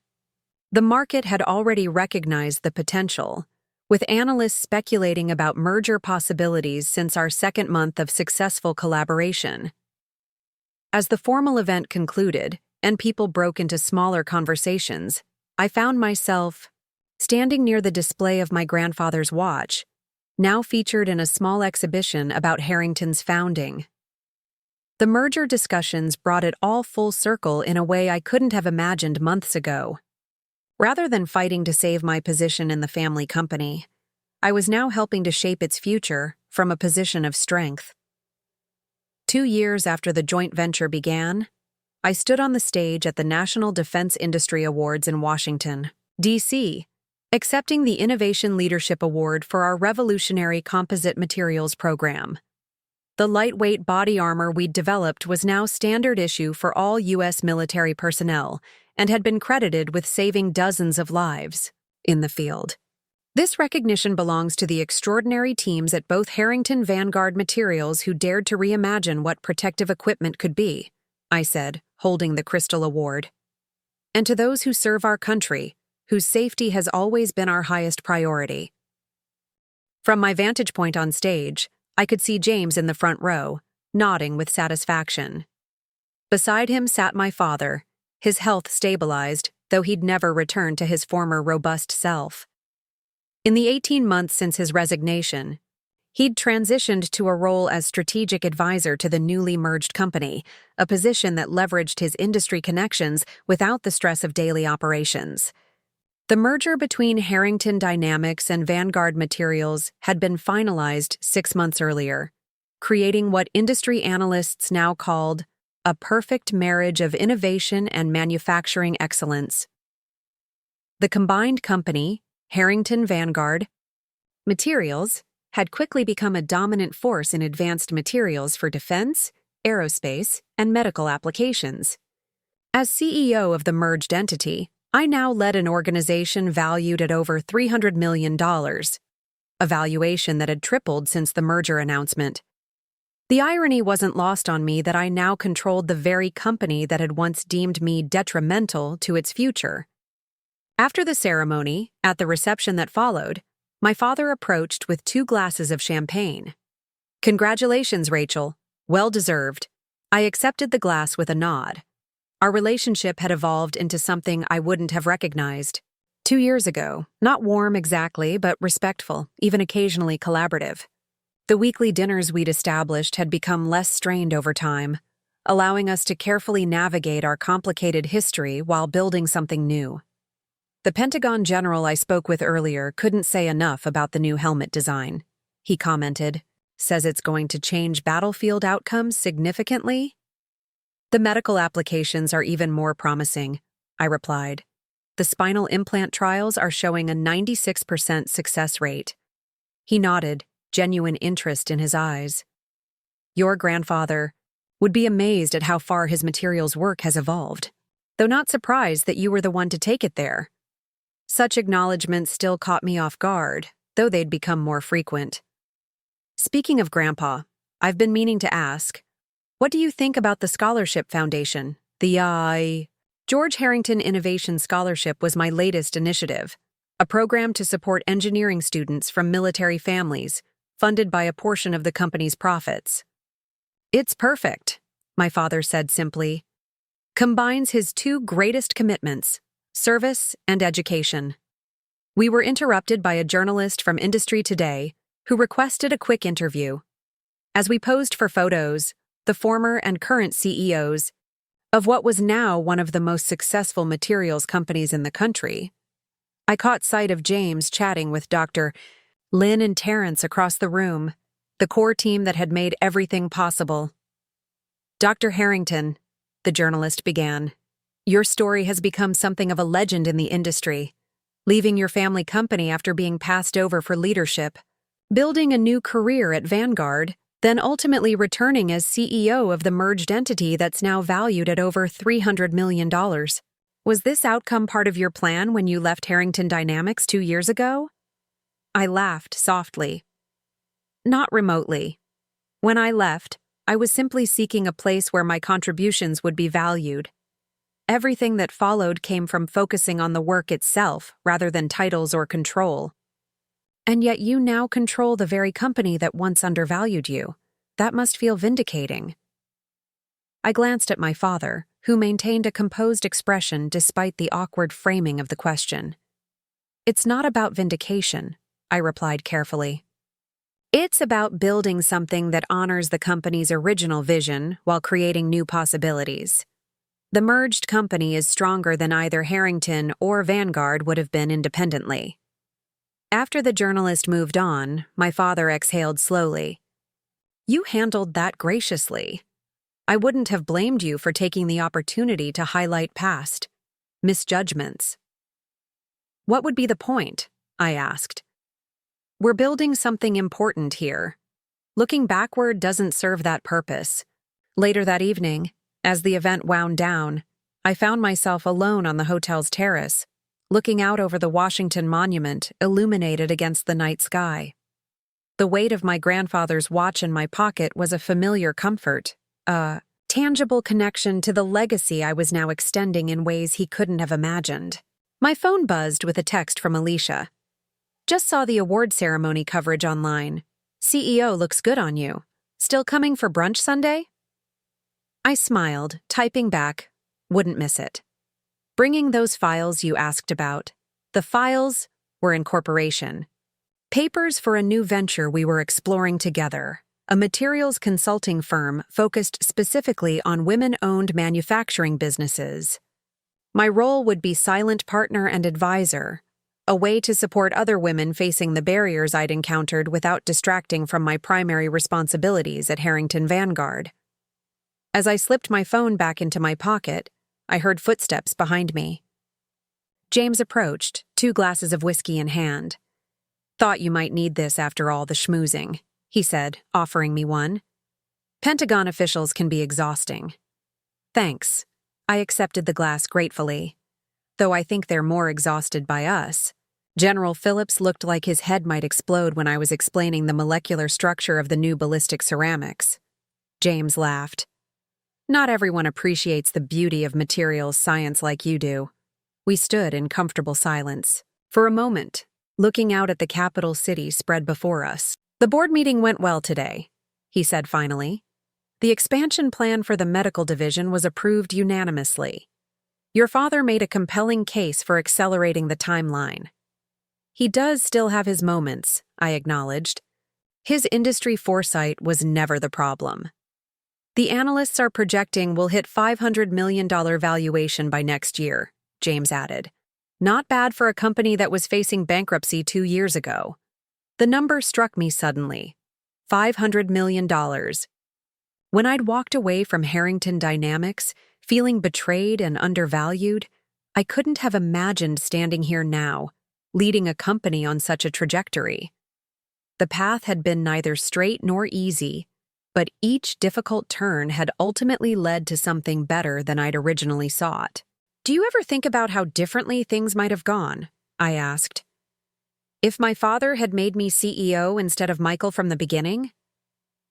The market had already recognized the potential, with analysts speculating about merger possibilities since our second month of successful collaboration. As the formal event concluded and people broke into smaller conversations, I found myself standing near the display of my grandfather's watch, now featured in a small exhibition about Harrington's founding. The merger discussions brought it all full circle in a way I couldn't have imagined months ago. Rather than fighting to save my position in the family company, I was now helping to shape its future from a position of strength. 2 years after the joint venture began, I stood on the stage at the National Defense Industry Awards in Washington, D.C., accepting the Innovation Leadership Award for our revolutionary composite materials program. The lightweight body armor we'd developed was now standard issue for all U.S. military personnel and had been credited with saving dozens of lives in the field. This recognition belongs to the extraordinary teams at both Harrington Vanguard Materials who dared to reimagine what protective equipment could be, I said, holding the crystal award. And to those who serve our country, whose safety has always been our highest priority. From my vantage point on stage, I could see James in the front row, nodding with satisfaction. Beside him sat my father, his health stabilized, though he'd never returned to his former robust self. In the 18 months since his resignation, he'd transitioned to a role as strategic advisor to the newly merged company, a position that leveraged his industry connections without the stress of daily operations. The merger between Harrington Dynamics and Vanguard Materials had been finalized 6 months earlier, creating what industry analysts now called a perfect marriage of innovation and manufacturing excellence. The combined company, Harrington Vanguard Materials, had quickly become a dominant force in advanced materials for defense, aerospace, and medical applications. As CEO of the merged entity, I now led an organization valued at over $300 million, a valuation that had tripled since the merger announcement. The irony wasn't lost on me that I now controlled the very company that had once deemed me detrimental to its future. After the ceremony, at the reception that followed, my father approached with 2 glasses of champagne. "Congratulations, Rachel. Well deserved." I accepted the glass with a nod. Our relationship had evolved into something I wouldn't have recognized 2 years ago, not warm exactly, but respectful, even occasionally collaborative. The weekly dinners we'd established had become less strained over time, allowing us to carefully navigate our complicated history while building something new. The Pentagon general I spoke with earlier couldn't say enough about the new helmet design. He commented, "Says it's going to change battlefield outcomes significantly?" "The medical applications are even more promising," I replied. "The spinal implant trials are showing a 96% success rate." He nodded, genuine interest in his eyes. "Your grandfather would be amazed at how far his materials work has evolved, though not surprised that you were the one to take it there." Such acknowledgments still caught me off guard, though they'd become more frequent. Speaking of Grandpa, I've been meaning to ask, what do you think about the Scholarship Foundation? The George Harrington Innovation Scholarship was my latest initiative, a program to support engineering students from military families, funded by a portion of the company's profits. "It's perfect," my father said simply. "Combines his 2 greatest commitments, service and education." We were interrupted by a journalist from Industry Today who requested a quick interview. As we posed for photos, the former and current CEOs of what was now one of the most successful materials companies in the country, I caught sight of James chatting with Dr. Lynn and Terrence across the room, the core team that had made everything possible. "Dr. Harrington," the journalist began, "your story has become something of a legend in the industry, leaving your family company after being passed over for leadership, building a new career at Vanguard, then ultimately returning as CEO of the merged entity that's now valued at over $300 million. Was this outcome part of your plan when you left Harrington Dynamics 2 years ago?" I laughed softly. "Not remotely. When I left, I was simply seeking a place where my contributions would be valued. Everything that followed came from focusing on the work itself rather than titles or control. And yet you now control the very company that once undervalued you. That must feel vindicating." I glanced at my father, who maintained a composed expression despite the awkward framing of the question. "It's not about vindication," I replied carefully. "It's about building something that honors the company's original vision while creating new possibilities. The merged company is stronger than either Harrington or Vanguard would have been independently." After the journalist moved on, my father exhaled slowly. You handled that graciously. I wouldn't have blamed you for taking the opportunity to highlight past misjudgments. What would be the point? I asked. We're building something important here. Looking backward doesn't serve that purpose. Later that evening, as the event wound down, I found myself alone on the hotel's terrace, looking out over the Washington Monument illuminated against the night sky. The weight of my grandfather's watch in my pocket was a familiar comfort, a tangible connection to the legacy I was now extending in ways he couldn't have imagined. My phone buzzed with a text from Alicia. Just saw the award ceremony coverage online. CEO looks good on you. Still coming for brunch Sunday? I smiled, typing back, wouldn't miss it. Bringing those files you asked about. The files were incorporation. Papers for a new venture we were exploring together, a materials consulting firm focused specifically on women-owned manufacturing businesses. My role would be silent partner and advisor, a way to support other women facing the barriers I'd encountered without distracting from my primary responsibilities at Harrington Vanguard. As I slipped my phone back into my pocket, I heard footsteps behind me. James approached, 2 glasses of whiskey in hand. Thought you might need this after all the schmoozing, he said, offering me one. Pentagon officials can be exhausting. Thanks. I accepted the glass gratefully. Though I think they're more exhausted by us. General Phillips looked like his head might explode when I was explaining the molecular structure of the new ballistic ceramics. James laughed. Not everyone appreciates the beauty of materials science like you do. We stood in comfortable silence. For a moment, looking out at the capital city spread before us. The board meeting went well today, he said finally. The expansion plan for the medical division was approved unanimously. Your father made a compelling case for accelerating the timeline. He does still have his moments, I acknowledged. His industry foresight was never the problem. The analysts are projecting we'll hit $500 million valuation by next year, James added. Not bad for a company that was facing bankruptcy 2 years ago. The number struck me suddenly. $500 million. When I'd walked away from Harrington Dynamics, feeling betrayed and undervalued, I couldn't have imagined standing here now, leading a company on such a trajectory. The path had been neither straight nor easy, but each difficult turn had ultimately led to something better than I'd originally sought. Do you ever think about how differently things might have gone? I asked. If my father had made me CEO instead of Michael from the beginning?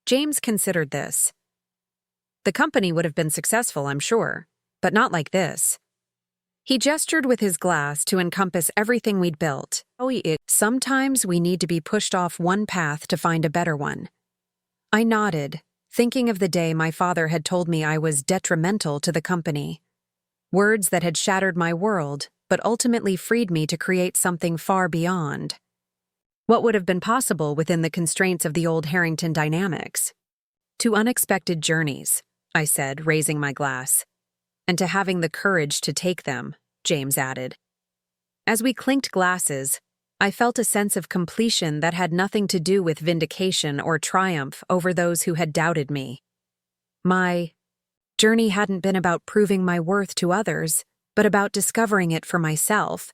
James considered this. The company would have been successful, I'm sure, but not like this. He gestured with his glass to encompass everything we'd built. Sometimes we need to be pushed off one path to find a better one. I nodded, thinking of the day my father had told me I was detrimental to the company. Words that had shattered my world, but ultimately freed me to create something far beyond. What would have been possible within the constraints of the old Harrington Dynamics? To unexpected journeys, I said, raising my glass. And to having the courage to take them, James added. As we clinked glasses, I felt a sense of completion that had nothing to do with vindication or triumph over those who had doubted me. My journey hadn't been about proving my worth to others, but about discovering it for myself,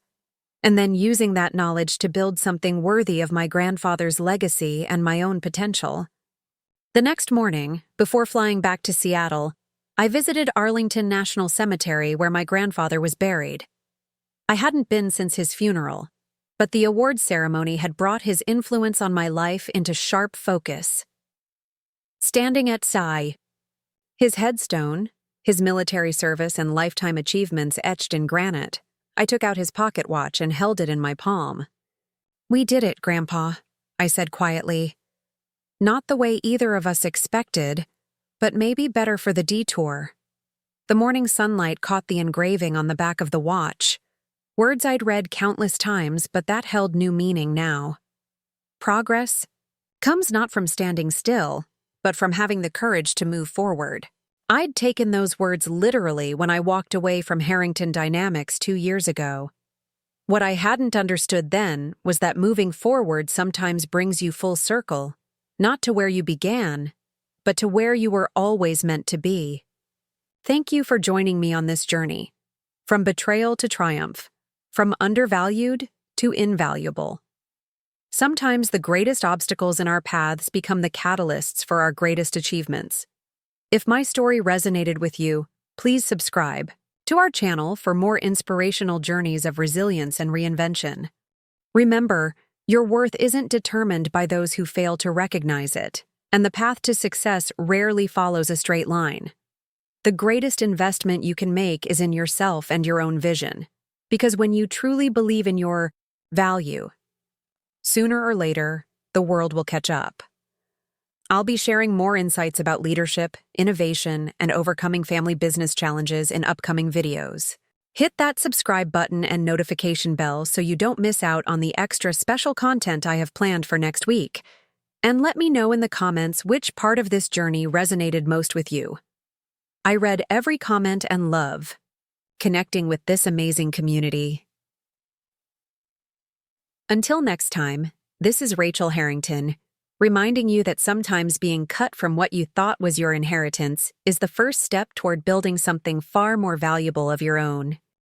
and then using that knowledge to build something worthy of my grandfather's legacy and my own potential. The next morning, before flying back to Seattle, I visited Arlington National Cemetery where my grandfather was buried. I hadn't been since his funeral, but the awards ceremony had brought his influence on my life into sharp focus. Standing at Sai, his headstone, his military service and lifetime achievements etched in granite, I took out his pocket watch and held it in my palm. We did it, Grandpa, I said quietly. Not the way either of us expected, but maybe better for the detour. The morning sunlight caught the engraving on the back of the watch. Words I'd read countless times, but that held new meaning now. Progress comes not from standing still, but from having the courage to move forward. I'd taken those words literally when I walked away from Harrington Dynamics 2 years ago. What I hadn't understood then was that moving forward sometimes brings you full circle, not to where you began, but to where you were always meant to be. Thank you for joining me on this journey, from betrayal to triumph, from undervalued to invaluable. Sometimes the greatest obstacles in our paths become the catalysts for our greatest achievements. If my story resonated with you, please subscribe to our channel for more inspirational journeys of resilience and reinvention. Remember, your worth isn't determined by those who fail to recognize it, and the path to success rarely follows a straight line. The greatest investment you can make is in yourself and your own vision, because when you truly believe in your value, sooner or later, the world will catch up. I'll be sharing more insights about leadership, innovation, and overcoming family business challenges in upcoming videos. Hit that subscribe button and notification bell so you don't miss out on the extra special content I have planned for next week. And let me know in the comments which part of this journey resonated most with you. I read every comment and love connecting with this amazing community. Until next time, this is Rachel Harrington, reminding you that sometimes being cut from what you thought was your inheritance is the first step toward building something far more valuable of your own.